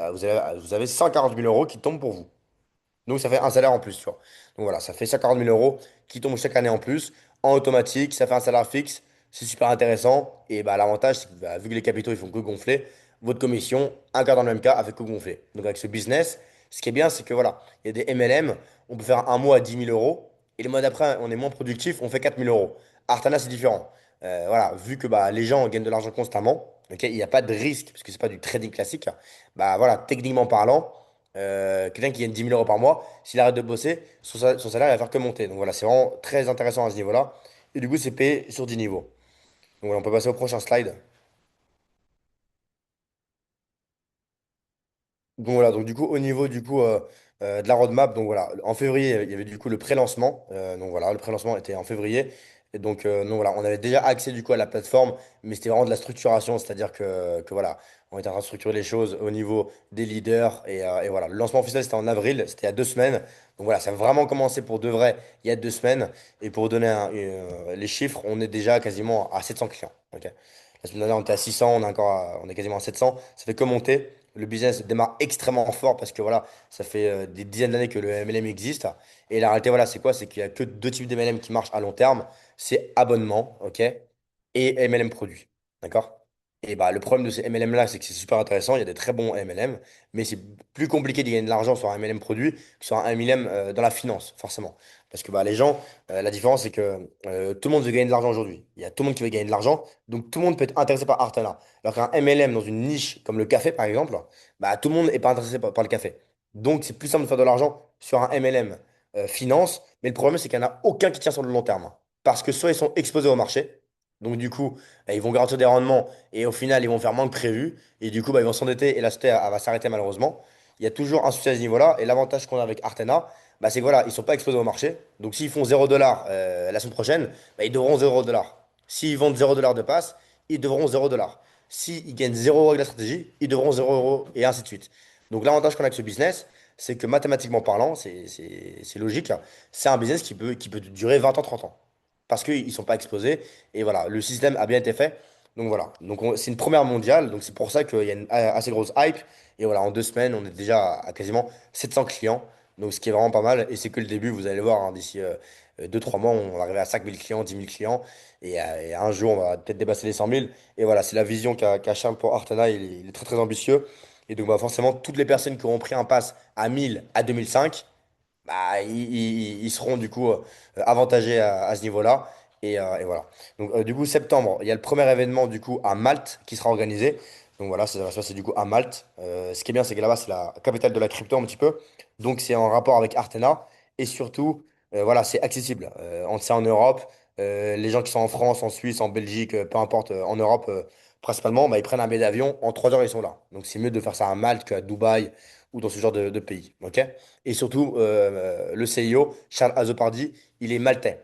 B: vous avez 140 000 euros qui tombent pour vous. Donc, ça fait un salaire en plus, tu vois. Donc, voilà, ça fait 140 000 euros qui tombent chaque année en plus. en automatique, ça fait un salaire fixe, c'est super intéressant. Et bah, l'avantage, c'est que bah, vu que les capitaux ils font que gonfler, votre commission, un quart dans le même cas, a fait que gonfler. Donc avec ce business, ce qui est bien, c'est que voilà, il y a des MLM, on peut faire un mois à 10 000 euros, et le mois d'après, on est moins productif, on fait 4 000 euros. Artana, c'est différent. Voilà, vu que bah, les gens gagnent de l'argent constamment, ok, il n'y a pas de risque, parce que c'est pas du trading classique, bah voilà, techniquement parlant, quelqu'un qui gagne 10 000 euros par mois, s'il arrête de bosser, son salaire il va faire que monter. Donc voilà, c'est vraiment très intéressant à ce niveau-là. Et du coup, c'est payé sur 10 niveaux. Donc voilà, on peut passer au prochain slide. Donc voilà, donc du coup, au niveau de la roadmap, donc voilà, en février, il y avait du coup le pré-lancement. Donc voilà, le pré-lancement était en février. Et donc voilà, on avait déjà accès du coup à la plateforme, mais c'était vraiment de la structuration, c'est-à-dire que voilà, on était en train de structurer les choses au niveau des leaders. Et voilà, le lancement officiel, c'était en avril, c'était il y a 2 semaines. Donc voilà, ça a vraiment commencé pour de vrai il y a 2 semaines. Et pour vous donner les chiffres, on est déjà quasiment à 700 clients. Ok. La semaine dernière, on était à 600, on est quasiment à 700. Ça fait que monter. Le business démarre extrêmement fort parce que voilà, ça fait des dizaines d'années que le MLM existe. Et la réalité, voilà, c'est quoi? C'est qu'il y a que deux types d'MLM qui marchent à long terme. C'est abonnement, ok? Et MLM produit. D'accord? Et bah, le problème de ces MLM-là, c'est que c'est super intéressant. Il y a des très bons MLM, mais c'est plus compliqué de gagner de l'argent sur un MLM produit que sur un MLM dans la finance, forcément. Parce que bah, les gens, la différence, c'est que tout le monde veut gagner de l'argent aujourd'hui. Il y a tout le monde qui veut gagner de l'argent, donc tout le monde peut être intéressé par Artana. Alors qu'un MLM dans une niche comme le café, par exemple, bah, tout le monde n'est pas intéressé par le café. Donc c'est plus simple de faire de l'argent sur un MLM finance, mais le problème, c'est qu'il n'y en a aucun qui tient sur le long terme. Parce que soit ils sont exposés au marché, donc du coup, ils vont garantir des rendements, et au final, ils vont faire moins que prévu, et du coup, bah, ils vont s'endetter, et la société elle va s'arrêter malheureusement. Il y a toujours un souci à ce niveau-là, et l'avantage qu'on a avec Artena, bah, c'est que voilà, ils ne sont pas exposés au marché. Donc s'ils font 0 $ la semaine prochaine, bah, ils devront 0 $. S'ils vendent 0 $ de passe, ils devront 0 $. S'ils gagnent 0 € avec la stratégie, ils devront 0 €, et ainsi de suite. Donc l'avantage qu'on a avec ce business, c'est que mathématiquement parlant, c'est logique, c'est un business qui peut durer 20 ans, 30 ans. Parce qu'ils ne sont pas exposés. Et voilà, le système a bien été fait. Donc voilà, donc c'est une première mondiale. Donc c'est pour ça qu'il y a une assez grosse hype. Et voilà, en 2 semaines, on est déjà à quasiment 700 clients. Donc ce qui est vraiment pas mal. Et c'est que le début, vous allez voir, hein, d'ici 2-3 mois, on va arriver à 5 000 clients, 10 000 clients. Et un jour, on va peut-être dépasser les 100 000. Et voilà, c'est la vision qu'a Charles pour Artana. Il est très très ambitieux. Et donc bah, forcément, toutes les personnes qui auront pris un pass à 1000, à 2005, bah, ils seront du coup avantagés à ce niveau-là. Et voilà. Donc du coup, septembre, il y a le premier événement du coup à Malte qui sera organisé. Donc voilà, ça va se passer du coup à Malte. Ce qui est bien, c'est que là-bas, c'est la capitale de la crypto un petit peu. Donc c'est en rapport avec Artena. Et surtout, voilà, c'est accessible. C'est en Europe. Les gens qui sont en France, en Suisse, en Belgique, peu importe, en Europe principalement, bah, ils prennent un billet d'avion. En 3 heures, ils sont là. Donc c'est mieux de faire ça à Malte qu'à Dubaï ou dans ce genre de pays. Ok? Et surtout, le CIO, Charles Azopardi, il est maltais.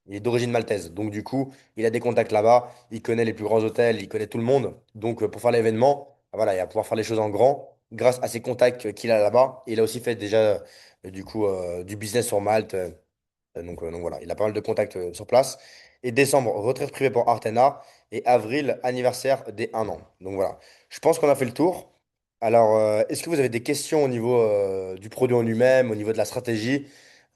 B: Il est d'origine maltaise. Donc, du coup, il a des contacts là-bas. Il connaît les plus grands hôtels. Il connaît tout le monde. Donc, pour faire l'événement, voilà, il va pouvoir faire les choses en grand grâce à ses contacts qu'il a là-bas. Il a aussi fait déjà, du coup, du business sur Malte. Donc voilà, il a pas mal de contacts sur place. Et décembre, retraite privée pour Artena. Et avril, anniversaire des 1 an. Donc voilà, je pense qu'on a fait le tour. Alors, est-ce que vous avez des questions au niveau du produit en lui-même, au niveau de la stratégie?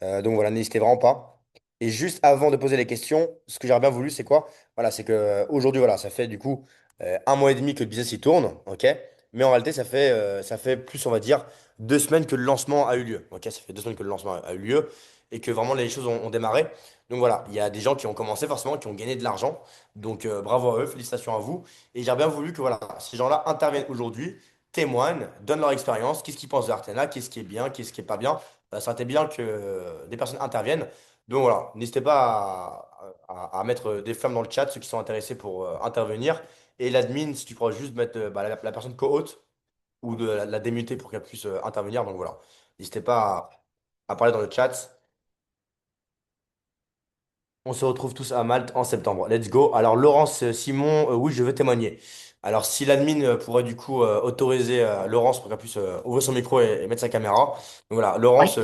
B: Donc voilà, n'hésitez vraiment pas. Et juste avant de poser les questions, ce que j'aurais bien voulu, c'est quoi? Voilà, c'est que aujourd'hui, voilà, ça fait du coup un mois et demi que le business il tourne, ok? Mais en réalité, ça fait plus, on va dire, 2 semaines que le lancement a eu lieu. Ok, ça fait 2 semaines que le lancement a eu lieu et que vraiment les choses ont démarré. Donc voilà, il y a des gens qui ont commencé forcément, qui ont gagné de l'argent. Donc bravo à eux, félicitations à vous. Et j'aurais bien voulu que voilà, ces gens-là interviennent aujourd'hui, témoignent, donnent leur expérience, qu'est-ce qu'ils pensent de Artena, qu'est-ce qui est bien, qu'est-ce qui est pas bien. Ça aurait été bien que des personnes interviennent. Donc voilà, n'hésitez pas à mettre des flammes dans le chat, ceux qui sont intéressés pour intervenir. Et l'admin, si tu pourras juste mettre bah, la personne co-hôte ou de la démuter pour qu'elle puisse intervenir. Donc voilà, n'hésitez pas à parler dans le chat. On se retrouve tous à Malte en septembre. Let's go. Alors, Laurence, Simon, oui, je veux témoigner. Alors, si l'admin pourrait du coup autoriser Laurence pour qu'elle puisse ouvrir son micro et mettre sa caméra. Donc voilà, Laurence,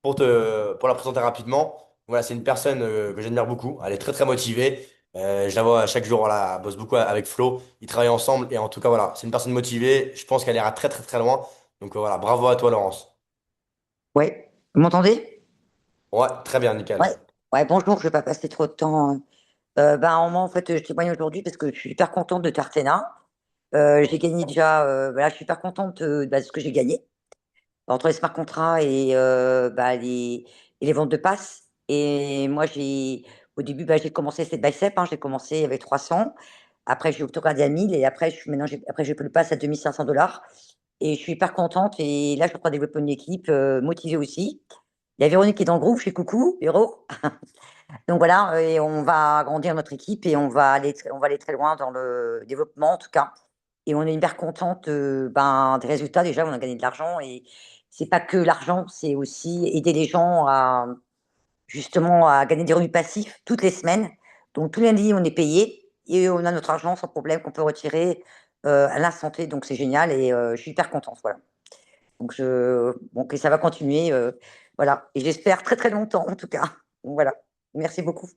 D: Ouais.
B: pour la présenter rapidement, voilà, c'est une personne que j'admire beaucoup. Elle est très très motivée. Je la vois chaque jour, voilà, elle bosse beaucoup avec Flo. Ils travaillent ensemble et en tout cas, voilà, c'est une personne motivée. Je pense qu'elle ira très très très loin. Donc voilà, bravo à toi, Laurence.
D: Ouais. Vous m'entendez?
B: Ouais, très bien, nickel.
D: Ouais. Ouais, bonjour, je vais pas passer trop de temps. Moi, en fait, je témoigne aujourd'hui parce que je suis hyper contente de Tartena. J'ai gagné déjà, je suis hyper contente de ce que j'ai gagné entre les smart contrats et les ventes de passes. Et moi, au début, j'ai commencé cette bicep, hein, j'ai commencé avec 300. Après, j'ai autogradé à 1000 et après, j'ai pris le pass à 2500 $. Et je suis hyper contente. Et là, je suis en train de développer une équipe motivée aussi. Il y a Véronique qui est dans le groupe. Je fais coucou, Véro. Donc voilà, et on va agrandir notre équipe et on va aller très loin dans le développement en tout cas. Et on est hyper contente des résultats. Déjà, on a gagné de l'argent et c'est pas que l'argent, c'est aussi aider les gens à justement à gagner des revenus passifs toutes les semaines. Donc tous les lundis, on est payé et on a notre argent sans problème qu'on peut retirer à l'instant T. Donc c'est génial et je suis hyper contente. Voilà. Donc et ça va continuer. Voilà. Et j'espère très très longtemps en tout cas. Donc, voilà. Merci beaucoup.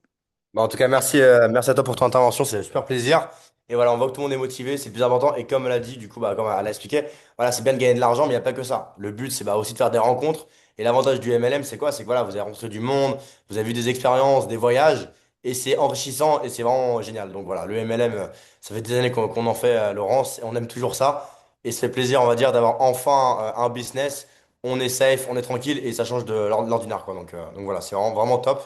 B: Bah, en tout cas, merci à toi pour ton intervention, c'est un super plaisir. Et voilà, on voit que tout le monde est motivé, c'est le plus important. Et comme elle a dit, du coup, comme elle a expliqué, voilà, c'est bien de gagner de l'argent, mais il n'y a pas que ça. Le but, c'est aussi de faire des rencontres. Et l'avantage du MLM, c'est quoi? C'est que voilà, vous avez rencontré du monde, vous avez vu des expériences, des voyages, et c'est enrichissant et c'est vraiment génial. Donc voilà, le MLM, ça fait des années qu'on en fait, Laurence, et on aime toujours ça. Et ça fait plaisir, on va dire, d'avoir enfin un business. On est safe, on est tranquille, et ça change de l'ordinaire, quoi. Donc voilà, c'est vraiment top.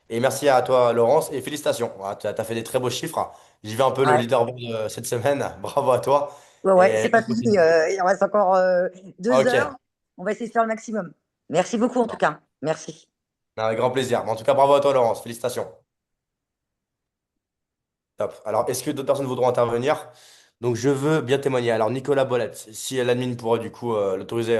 B: Et merci à toi, Laurence, et félicitations. Voilà, tu as fait des très beaux chiffres. J'y vais un peu le
D: Ouais,
B: leaderboard cette semaine. Bravo à toi.
D: ouais, c'est
B: Et
D: pas
B: on
D: fini.
B: continue.
D: Il en reste encore 2 heures.
B: Ok,
D: On va essayer de faire le maximum. Merci beaucoup en tout cas. Merci.
B: avec grand plaisir. Mais en tout cas, bravo à toi, Laurence. Félicitations. Top. Alors, est-ce que d'autres personnes voudront intervenir? Donc, je veux bien témoigner. Alors, Nicolas Bolette, si l'admin pourra du coup l'autoriser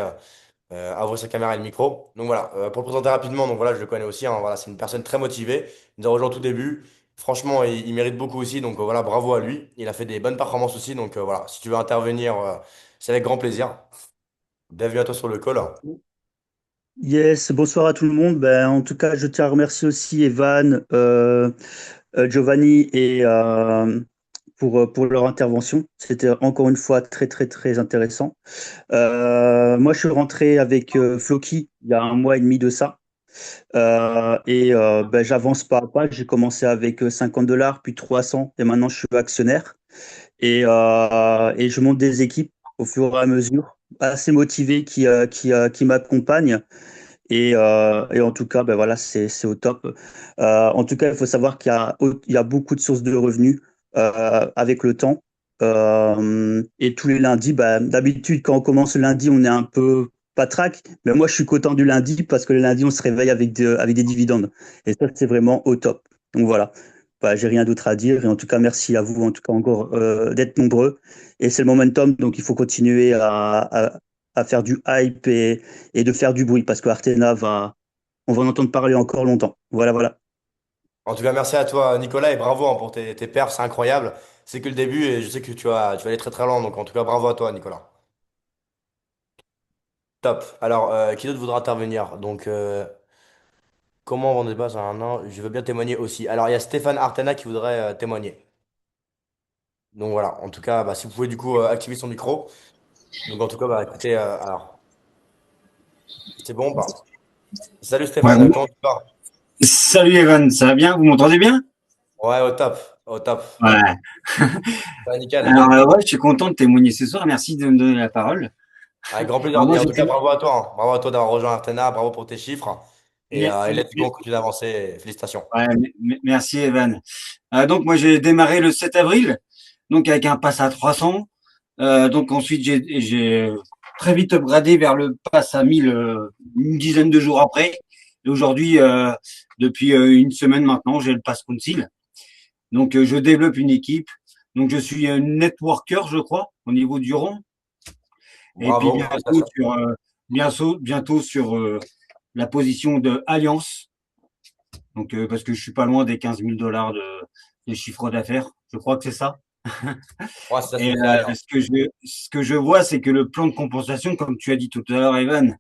B: à ouvrir sa caméra et le micro. Donc voilà, pour le présenter rapidement, donc voilà, je le connais aussi, hein, voilà, c'est une personne très motivée. Il nous a rejoint au tout début. Franchement, il mérite beaucoup aussi, donc voilà, bravo à lui. Il a fait des bonnes performances aussi, donc voilà, si tu veux intervenir, c'est avec grand plaisir. Bienvenue à toi sur le call.
E: Yes, bonsoir à tout le monde. En tout cas, je tiens à remercier aussi Evan, Giovanni pour leur intervention. C'était encore une fois très, très, très intéressant. Moi, je suis rentré avec Floki il y a un mois et demi de ça. J'avance pas à pas. J'ai commencé avec $50, puis 300, et maintenant je suis actionnaire. Et je monte des équipes au fur et à mesure, assez motivées qui m'accompagnent. Et en tout cas, voilà, c'est au top. En tout cas, il faut savoir qu'il y a beaucoup de sources de revenus avec le temps. Et tous les lundis, d'habitude, quand on commence le lundi, on est un peu patraque. Mais moi, je suis content du lundi parce que le lundi, on se réveille avec des dividendes. Et ça, c'est vraiment au top. Donc voilà. J'ai rien d'autre à dire. Et en tout cas, merci à vous, en tout cas, encore d'être nombreux. Et c'est le momentum, donc il faut continuer à faire du hype et de faire du bruit parce que on va en entendre parler encore longtemps. Voilà, voilà.
B: En tout cas, merci à toi, Nicolas, et bravo hein, pour tes perfs, c'est incroyable. C'est que le début, et je sais que tu vas aller très très loin, donc en tout cas, bravo à toi, Nicolas. Top. Alors, qui d'autre voudra intervenir? Donc, comment vendre des bases à un an? Je veux bien témoigner aussi. Alors, il y a Stéphane Artana qui voudrait témoigner. Donc voilà, en tout cas, si vous pouvez du coup activer son micro. Donc en tout cas, écoutez, alors, c'est bon ou pas? Salut
F: Ouais,
B: Stéphane, comment tu vas?
F: salut Evan, ça va bien? Vous m'entendez bien?
B: Ouais, au top, au top.
F: Ouais.
B: Ouais, nickel.
F: Alors, ouais, je suis content de témoigner ce soir. Merci de me donner la parole.
B: Avec grand plaisir.
F: Alors, moi,
B: Et en tout cas,
F: j'étais.
B: bravo à toi. Bravo à toi d'avoir rejoint Artena, bravo pour tes chiffres. Et
F: Merci,
B: let's go, on continue d'avancer. Félicitations.
F: ouais, merci Evan. Donc, moi, j'ai démarré le 7 avril, donc avec un pass à 300. Donc, ensuite, j'ai très vite upgradé vers le pass à 1000 une dizaine de jours après. Et aujourd'hui, depuis une semaine maintenant, j'ai le pass Council. Donc, je développe une équipe. Donc, je suis un networker, je crois, au niveau du rang. Et puis
B: Bravo, félicitations.
F: bientôt sur la position de Alliance. Donc, parce que je suis pas loin des 15 000 $ de chiffre d'affaires. Je crois que c'est ça.
B: Ouais, c'est ça,
F: Et
B: c'est Alliance.
F: ce que je vois, c'est que le plan de compensation, comme tu as dit tout à l'heure, Evan,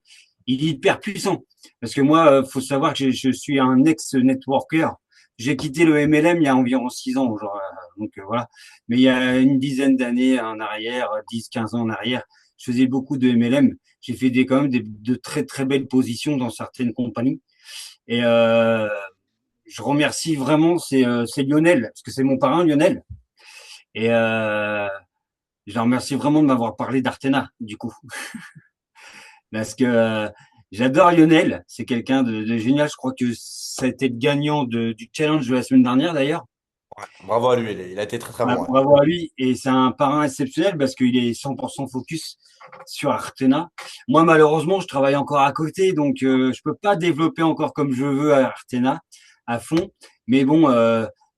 F: il est hyper puissant. Parce que moi, faut savoir que je suis un ex-networker. J'ai quitté le MLM il y a environ 6 ans. Donc voilà. Mais il y a une dizaine d'années en arrière, 10, 15 ans en arrière, je faisais beaucoup de MLM. J'ai fait quand même de très très belles positions dans certaines compagnies. Et je remercie vraiment, c'est Lionel, parce que c'est mon parrain, Lionel. Et je le remercie vraiment de m'avoir parlé d'Artena, du coup. Parce que j'adore Lionel, c'est quelqu'un de génial. Je crois que ça a été le gagnant du challenge de la semaine dernière, d'ailleurs.
B: Bravo à lui, il a été très très
F: Bah,
B: bon. Ouais.
F: bravo à lui. Et c'est un parrain exceptionnel parce qu'il est 100% focus sur Artena. Moi, malheureusement, je travaille encore à côté, donc je peux pas développer encore comme je veux à Artena à fond. Mais bon,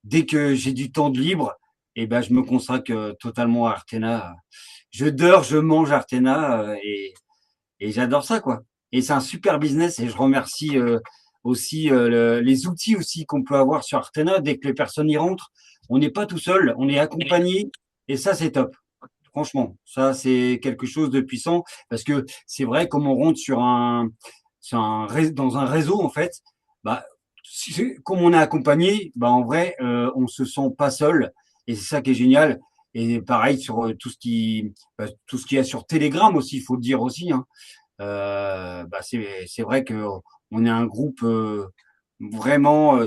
F: dès que j'ai du temps de libre, eh ben, je me consacre totalement à Artena. Je dors, je mange Artena et j'adore ça, quoi. Et c'est un super business et je remercie aussi les outils aussi qu'on peut avoir sur Artena dès que les personnes y rentrent. On n'est pas tout seul, on est accompagné et ça, c'est top. Franchement, ça, c'est quelque chose de puissant parce que c'est vrai, comme on rentre dans un réseau, en fait, bah, comme on est accompagné, bah, en vrai, on se sent pas seul et c'est ça qui est génial. Et pareil sur tout ce qu'il y a sur Telegram aussi, il faut le dire aussi, hein. Bah c'est vrai que on est un groupe vraiment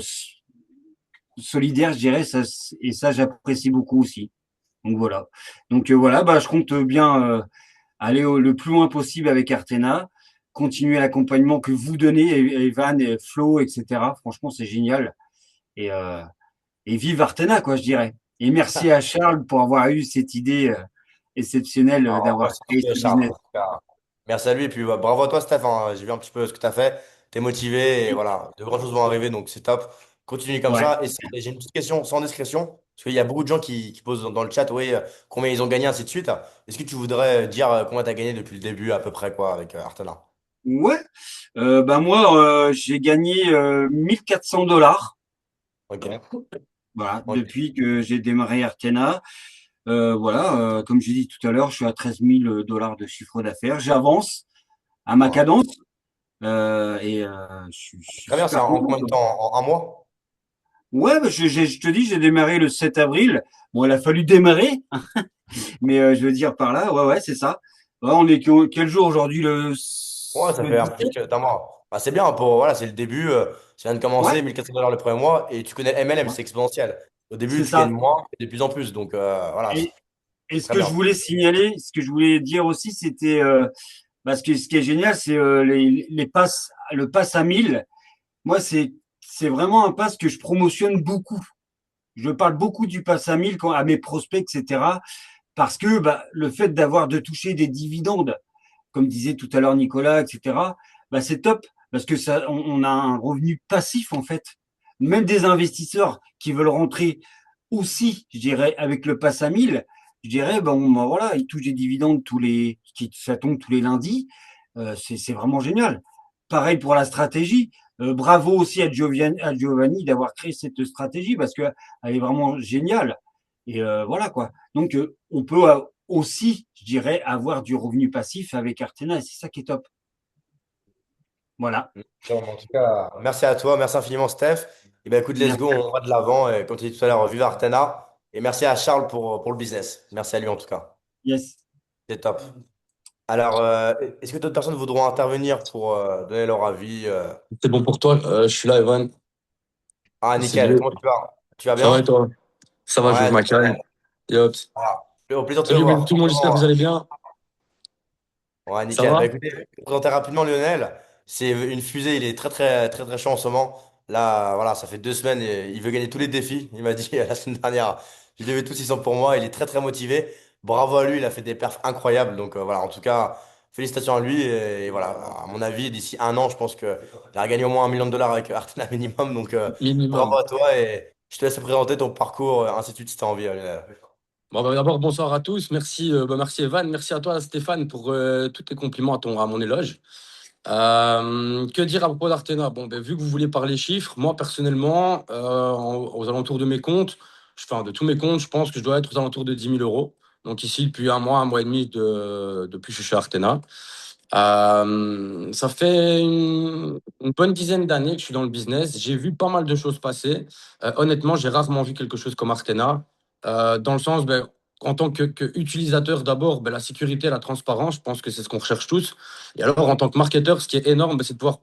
F: solidaire, je dirais, ça, et ça j'apprécie beaucoup aussi. Donc voilà. Donc voilà, bah je compte bien aller le plus loin possible avec Artena, continuer l'accompagnement que vous donnez, Evan, et Flo, etc. Franchement, c'est génial. Et, euh, et vive Artena, quoi, je dirais. Et merci à Charles pour avoir eu cette idée exceptionnelle
B: Alors,
F: d'avoir
B: merci
F: créé
B: à
F: ce
B: Charles.
F: business.
B: En tout cas. Merci à lui et puis bah, bravo à toi, Steph. Hein. J'ai vu un petit peu ce que tu as fait. Tu es motivé et voilà, de grandes choses vont arriver donc c'est top. Continue comme
F: Ouais.
B: ça. Et j'ai une petite question sans discrétion parce qu'il y a beaucoup de gens qui posent dans le chat oui, combien ils ont gagné, ainsi de suite. Est-ce que tu voudrais dire combien tu as gagné depuis le début à peu près quoi avec Artena?
F: Ouais, bah moi j'ai gagné 1400 $,
B: Ok.
F: voilà,
B: Ok.
F: depuis que j'ai démarré Artena. Voilà, comme j'ai dit tout à l'heure, je suis à 13 000 $ de chiffre d'affaires. J'avance à ma
B: Voilà.
F: cadence et je suis
B: Très bien, c'est
F: super
B: en
F: content,
B: combien de
F: quoi.
B: temps? En un mois?
F: Ouais, bah, je te dis, j'ai démarré le 7 avril. Bon, il a fallu démarrer, mais je veux dire par là, ouais, ouais, c'est ça. Ouais, on est quel jour aujourd'hui?
B: Ouais, ça
F: Le
B: fait un peu
F: 17?
B: plus d'un mois. Bah, c'est bien pour voilà, c'est le début. Ça vient de
F: Ouais,
B: commencer, 1400 $ le premier mois et tu connais MLM,
F: ouais,
B: c'est exponentiel. Au début,
F: c'est
B: tu gagnes
F: ça.
B: moins et de plus en plus. Donc voilà,
F: Et, et
B: c'est
F: ce
B: très
F: que je
B: bien.
F: voulais signaler, ce que je voulais dire aussi, c'était parce que ce qui est génial, c'est les passes, le pass à 1000. Moi, c'est vraiment un pass que je promotionne beaucoup. Je parle beaucoup du pass à 1000 à mes prospects, etc. Parce que bah, le fait de toucher des dividendes, comme disait tout à l'heure Nicolas, etc. Bah, c'est top parce que ça, on a un revenu passif en fait. Même des investisseurs qui veulent rentrer aussi, je dirais, avec le pass à 1000, je dirais, bon, bah, voilà, ils touchent des dividendes ça tombe tous les lundis. C'est vraiment génial. Pareil pour la stratégie. Bravo aussi à Giovanni d'avoir créé cette stratégie parce que elle est vraiment géniale. Et voilà quoi. Donc on peut aussi, je dirais, avoir du revenu passif avec Artena et c'est ça qui est top. Voilà.
B: Bon, en tout cas, merci à toi, merci infiniment, Steph. Et ben écoute, let's go,
F: Merci.
B: on va de l'avant. Et comme tu dis tout à l'heure, vive Artena. Et merci à Charles pour le business. Merci à lui en tout cas.
F: Yes.
B: C'est top. Alors, est-ce que d'autres personnes voudront intervenir pour donner leur avis
G: C'est bon pour toi, je suis là, Evan.
B: Ah,
G: C'est
B: nickel.
G: mieux.
B: Comment tu vas? Tu vas
G: Ça va et
B: bien?
G: toi? Ça va, je
B: Ouais, très
G: m'accueille.
B: bien.
G: Et hop.
B: Voilà. Au plaisir de te
G: Salut
B: voir.
G: tout le monde, j'espère que vous allez bien.
B: Ouais,
G: Ça
B: nickel. Bah
G: va?
B: écoutez, je vais te présenter rapidement Lionel. C'est une fusée, il est très très très très chaud en ce moment. Là, voilà, ça fait 2 semaines, et il veut gagner tous les défis. Il m'a dit la semaine dernière, je les veux tous, ils sont pour moi. Il est très très motivé. Bravo à lui, il a fait des perfs incroyables. Donc voilà, en tout cas, félicitations à lui. Et, voilà, à mon avis, d'ici un an, je pense qu'il va gagner au moins 1 million de dollars avec Artena minimum. Donc bravo
G: Minimum.
B: à toi et je te laisse présenter ton parcours, ainsi de suite, si tu as envie, Lionel.
G: Bon, bah, d'abord, bonsoir à tous. Merci, merci Evan. Merci à toi, Stéphane, pour tous tes compliments à mon éloge. Que dire à propos d'Artena? Bon, ben, vu que vous voulez parler chiffres, moi, personnellement, aux alentours de mes comptes, enfin, de tous mes comptes, je pense que je dois être aux alentours de 10 000 euros. Donc ici, depuis un mois et demi depuis que je suis chez Artena. Ça fait une bonne dizaine d'années que je suis dans le business. J'ai vu pas mal de choses passer. Honnêtement, j'ai rarement vu quelque chose comme Artena. Dans le sens, ben, en tant que utilisateur, d'abord, ben, la sécurité et la transparence, je pense que c'est ce qu'on recherche tous. Et alors, en tant que marketeur, ce qui est énorme, ben, c'est de pouvoir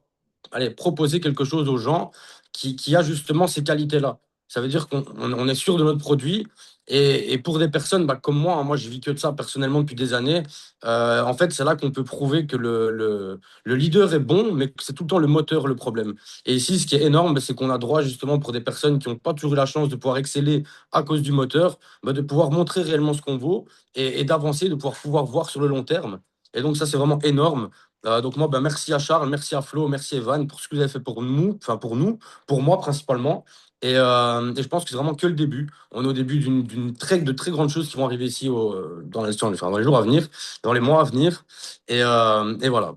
G: allez, proposer quelque chose aux gens qui a justement ces qualités-là. Ça veut dire qu'on est sûr de notre produit. Et pour des personnes comme moi, hein, moi je vis que de ça personnellement depuis des années, en fait c'est là qu'on peut prouver que le leader est bon, mais que c'est tout le temps le moteur le problème. Et ici, ce qui est énorme, c'est qu'on a droit justement pour des personnes qui n'ont pas toujours eu la chance de pouvoir exceller à cause du moteur, de pouvoir montrer réellement ce qu'on vaut et d'avancer, de pouvoir voir sur le long terme. Et donc ça, c'est vraiment énorme. Donc moi, merci à Charles, merci à Flo, merci Evan pour ce que vous avez fait pour nous, enfin pour nous, pour moi principalement. Et je pense que c'est vraiment que le début. On est au début de très grandes choses qui vont arriver ici dans les jours à venir, dans les mois à venir. Et voilà.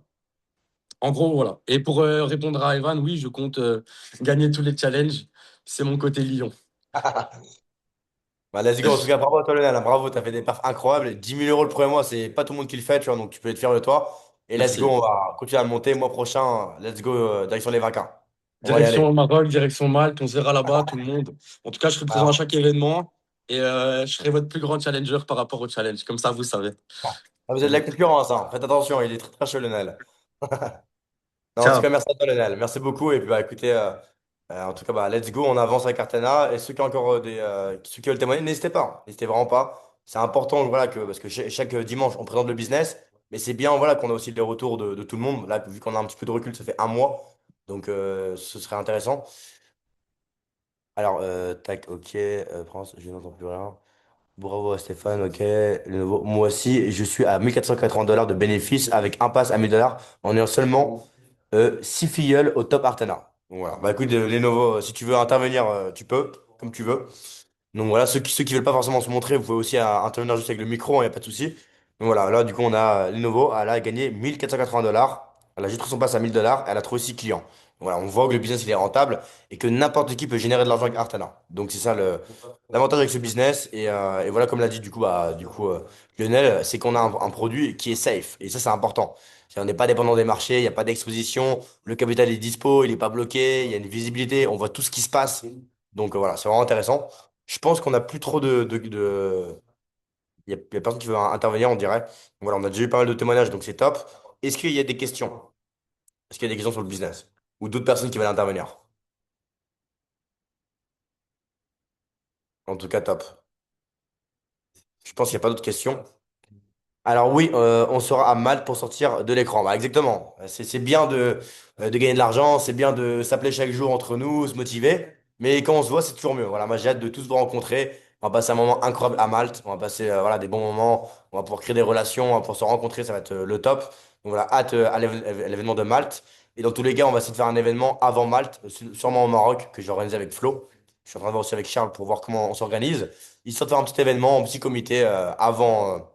G: En gros, voilà. Et pour répondre à Evan, oui, je compte gagner tous les challenges. C'est mon côté lion.
B: Bah, let's go. En tout cas, bravo à toi, Lionel, hein. Bravo, t'as fait des perfs incroyables. 10 000 € le premier mois, c'est pas tout le monde qui le fait, tu vois, donc tu peux être fier de toi. Et let's go,
G: Merci.
B: on va continuer à monter. Mois prochain, let's go, direction les vacances. On va y
G: Direction
B: aller.
G: Maroc, direction Malte, on se verra là-bas, tout le monde. En tout cas, je serai présent à
B: Ah,
G: chaque événement et je serai votre plus grand challenger par rapport au challenge. Comme ça, vous savez.
B: vous avez de la concurrence, hein. Faites attention, il est très très chaud, Lionel. Non, en tout cas,
G: Ciao.
B: merci à toi, Lionel. Merci beaucoup. Et puis, bah, écoutez, en tout cas, bah, let's go, on avance avec Artena. Et ceux qui ont encore ceux qui veulent témoigner, n'hésitez pas. N'hésitez vraiment pas. C'est important, voilà, parce que chaque dimanche, on présente le business. Mais c'est bien, voilà, qu'on a aussi les retours de tout le monde. Là, vu qu'on a un petit peu de recul, ça fait un mois. Donc, ce serait intéressant. Alors, tac, ok. France, je n'entends plus rien. Bravo à Stéphane, ok. Moi aussi, je suis à 1 480 $ de bénéfices avec un pass à 1 000 $ en ayant seulement 6 filleuls au top Artena. Donc voilà. Bah écoute, Lenovo, si tu veux intervenir, tu peux, comme tu veux. Donc voilà, ceux qui veulent pas forcément se montrer, vous pouvez aussi intervenir juste avec le micro, il n'y a pas de souci. Donc voilà, là du coup, on a Lenovo, elle a gagné 1 480 $. Elle a juste pris son pass à 1 000 $, elle a trouvé 6 clients. Donc voilà, on voit que le business il est rentable et que n'importe qui peut générer de l'argent avec Artana. Donc c'est ça l'avantage avec ce business. Et voilà, comme l'a dit Lionel, c'est qu'on a un produit qui est safe. Et ça, c'est important. On n'est pas dépendant des marchés, il n'y a pas d'exposition, le capital est dispo, il n'est pas bloqué, il y a une visibilité, on voit tout ce qui se passe. Donc voilà, c'est vraiment intéressant. Je pense qu'on n'a plus trop il y a personne qui veut intervenir, on dirait. Donc voilà, on a déjà eu pas mal de témoignages, donc c'est top. Est-ce qu'il y a des questions? Est-ce qu'il y a des questions sur le business? Ou d'autres personnes qui veulent intervenir? En tout cas, top. Je pense qu'il n'y a pas d'autres questions. Alors oui, on sera à Malte pour sortir de l'écran. Bah, exactement. C'est bien de gagner de l'argent, c'est bien de s'appeler chaque jour entre nous, se motiver. Mais quand on se voit, c'est toujours mieux. Voilà, moi j'ai hâte de tous vous rencontrer. On va passer un moment incroyable à Malte. On va passer voilà, des bons moments. On va pouvoir créer des relations, on va pouvoir se rencontrer. Ça va être le top. Donc voilà, hâte à l'événement de Malte. Et dans tous les cas, on va essayer de faire un événement avant Malte, sûrement au Maroc, que j'ai organisé avec Flo. Je suis en train de voir aussi avec Charles pour voir comment on s'organise. Histoire de faire un petit événement, un petit comité avant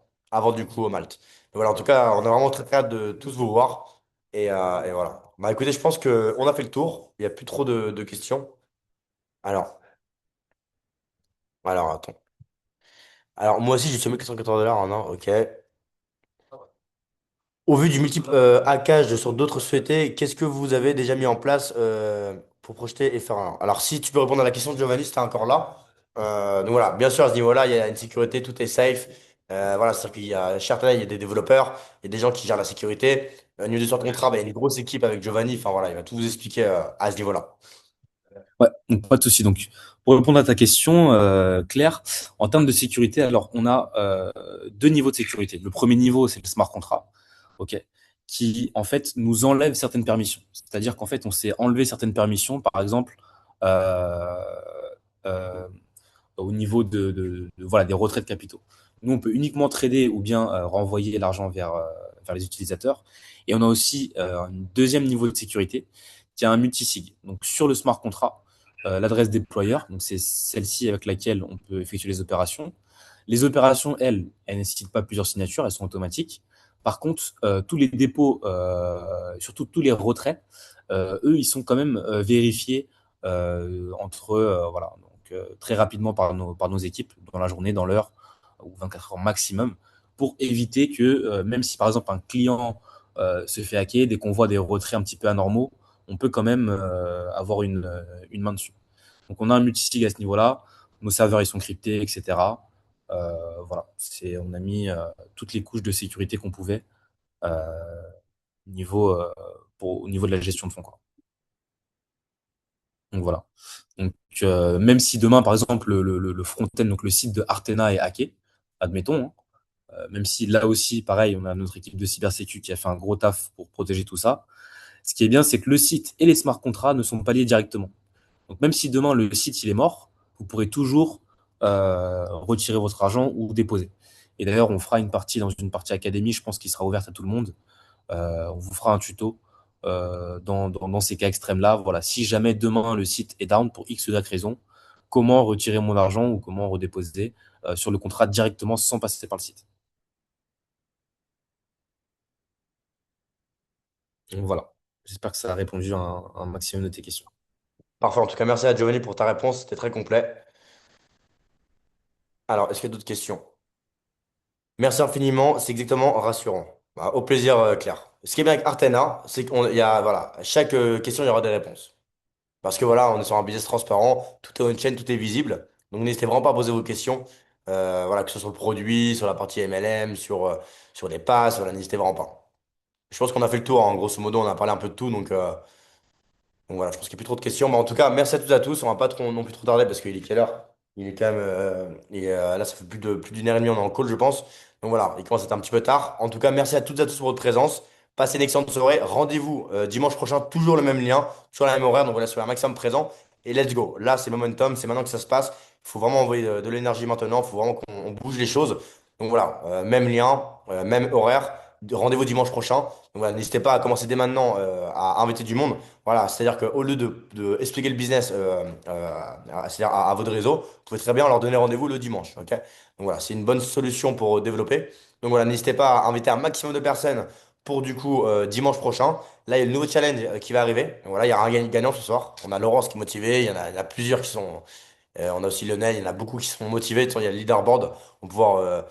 B: du coup au Malte. Mais voilà, en tout cas, on a vraiment très très hâte de tous vous voir. Et voilà. Bah écoutez, je pense qu'on a fait le tour. Il n'y a plus trop de questions. Alors, attends. Alors, moi aussi, j'ai sur 1 480 $ en an, ok. Au vu du multiple hackage sur d'autres sociétés, qu'est-ce que vous avez déjà mis en place pour projeter et faire un... Alors, si tu peux répondre à la question de Giovanni, si t'es encore là. Donc voilà, bien sûr, à ce niveau-là, il y a une sécurité, tout est safe. Voilà, c'est-à-dire qu'il y a, chez Artana, il y a des développeurs, il y a des gens qui gèrent la sécurité. Au niveau de son contrat, bah, il y a une grosse équipe avec Giovanni. Enfin voilà, il va tout vous expliquer à ce niveau-là.
C: Ouais, donc pas de souci. Donc, pour répondre à ta question, Claire, en termes de sécurité, alors on a deux niveaux de sécurité. Le premier niveau, c'est le smart contract, ok, qui en fait nous enlève certaines permissions. C'est-à-dire qu'en fait, on s'est enlevé certaines permissions, par exemple, euh, euh, au niveau voilà des retraits de capitaux. Nous, on peut uniquement trader ou bien renvoyer l'argent vers les utilisateurs. Et on a aussi un deuxième niveau de sécurité qui est un multisig. Donc sur le smart contract, l'adresse déployeur, donc c'est celle-ci avec laquelle on peut effectuer les opérations. Les opérations, elles ne nécessitent pas plusieurs signatures, elles sont automatiques. Par contre, tous les dépôts, surtout tous les retraits, eux, ils sont quand même vérifiés voilà, donc très rapidement par nos équipes dans la journée, dans l'heure ou 24 heures maximum, pour éviter que même si par exemple un client se fait hacker, dès qu'on voit des retraits un petit peu anormaux, on peut quand même avoir une main dessus. Donc on a un multisig à ce niveau-là, nos serveurs ils sont cryptés, etc. Voilà, on a mis toutes les couches de sécurité qu'on pouvait euh, au niveau de la gestion de fonds, quoi. Donc voilà. Donc même si demain, par exemple, le front-end, donc le site de Artena est hacké, admettons, hein, même si là aussi, pareil, on a notre équipe de cybersécu qui a fait un gros taf pour protéger tout ça. Ce qui est bien, c'est que le site et les smart contracts ne sont pas liés directement. Donc même si demain le site il est mort, vous pourrez toujours retirer votre argent ou déposer. Et d'ailleurs, on fera une partie dans une partie académie, je pense qu'il sera ouverte à tout le monde. On vous fera un tuto dans ces cas extrêmes-là. Voilà, si jamais demain le site est down pour X ou Y raison, comment retirer mon argent ou comment redéposer sur le contrat directement sans passer par le site. Donc voilà, j'espère que ça a répondu à un maximum de tes questions.
B: Parfait. En tout cas, merci à Giovanni pour ta réponse. C'était très complet. Alors, est-ce qu'il y a d'autres questions? Merci infiniment. C'est exactement rassurant. Bah, au plaisir, Claire. Ce qui est bien avec Artena, c'est qu'il y a, voilà, à chaque question, il y aura des réponses. Parce que voilà, on est sur un business transparent, tout est on-chain, tout est visible. Donc n'hésitez vraiment pas à poser vos questions. Voilà, que ce soit sur le produit, sur la partie MLM, sur les passes, voilà, n'hésitez vraiment pas. Je pense qu'on a fait le tour, hein. Grosso modo, on a parlé un peu de tout. Donc voilà, je pense qu'il n'y a plus trop de questions. Mais en tout cas, merci à toutes et à tous. On va pas trop, non plus trop tarder parce qu'il est quelle heure? Il est quand même. Là, ça fait plus d'une heure et demie, on est en call, je pense. Donc voilà, il commence à être un petit peu tard. En tout cas, merci à toutes et à tous pour votre présence. Passez une excellente soirée. Rendez-vous dimanche prochain, toujours le même lien, sur la même horaire. Donc voilà, soyez un maximum présent. Et let's go. Là, c'est momentum, c'est maintenant que ça se passe. Il faut vraiment envoyer de l'énergie maintenant. Il faut vraiment qu'on bouge les choses. Donc voilà, même lien, même horaire. Rendez-vous dimanche prochain. Donc voilà, n'hésitez pas à commencer dès maintenant à inviter du monde. Voilà, c'est-à-dire qu'au lieu de expliquer le business c'est-à-dire à votre réseau, vous pouvez très bien leur donner rendez-vous le dimanche. Ok? Donc voilà, c'est une bonne solution pour développer. Donc voilà, n'hésitez pas à inviter un maximum de personnes pour du coup dimanche prochain. Là, il y a le nouveau challenge qui va arriver. Donc voilà, il y aura un gagnant ce soir. On a Laurence qui est motivé, il y en a plusieurs qui sont. On a aussi Lionel, il y en a beaucoup qui sont motivés. De toute façon, il y a le leaderboard. On peut voir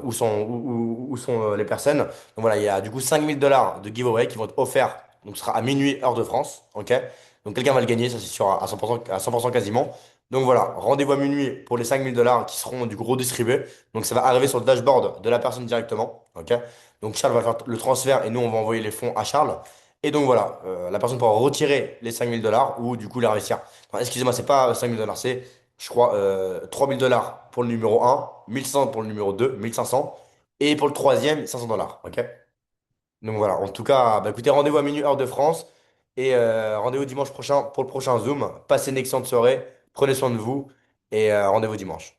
B: où sont les personnes. Donc voilà, il y a du coup 5 000 $ de giveaway qui vont être offerts. Donc ce sera à minuit, heure de France. Ok? Donc quelqu'un va le gagner, ça c'est sûr à 100%, à 100% quasiment. Donc voilà, rendez-vous à minuit pour les 5 000 $ qui seront du coup redistribués. Donc ça va arriver sur le dashboard de la personne directement. Ok? Donc Charles va faire le transfert et nous on va envoyer les fonds à Charles. Et donc voilà, la personne pourra retirer les 5 000 $ ou du coup les investir. Enfin, excusez-moi, c'est pas 5 000 $, c'est je crois, 3 000 $ pour le numéro 1, 1 500 pour le numéro 2, 1 500. Et pour le troisième, 500 $. OK? Donc voilà, en tout cas, bah, écoutez, rendez-vous à minuit, heure de France. Et rendez-vous dimanche prochain pour le prochain Zoom. Passez une excellente soirée. Prenez soin de vous. Et rendez-vous dimanche.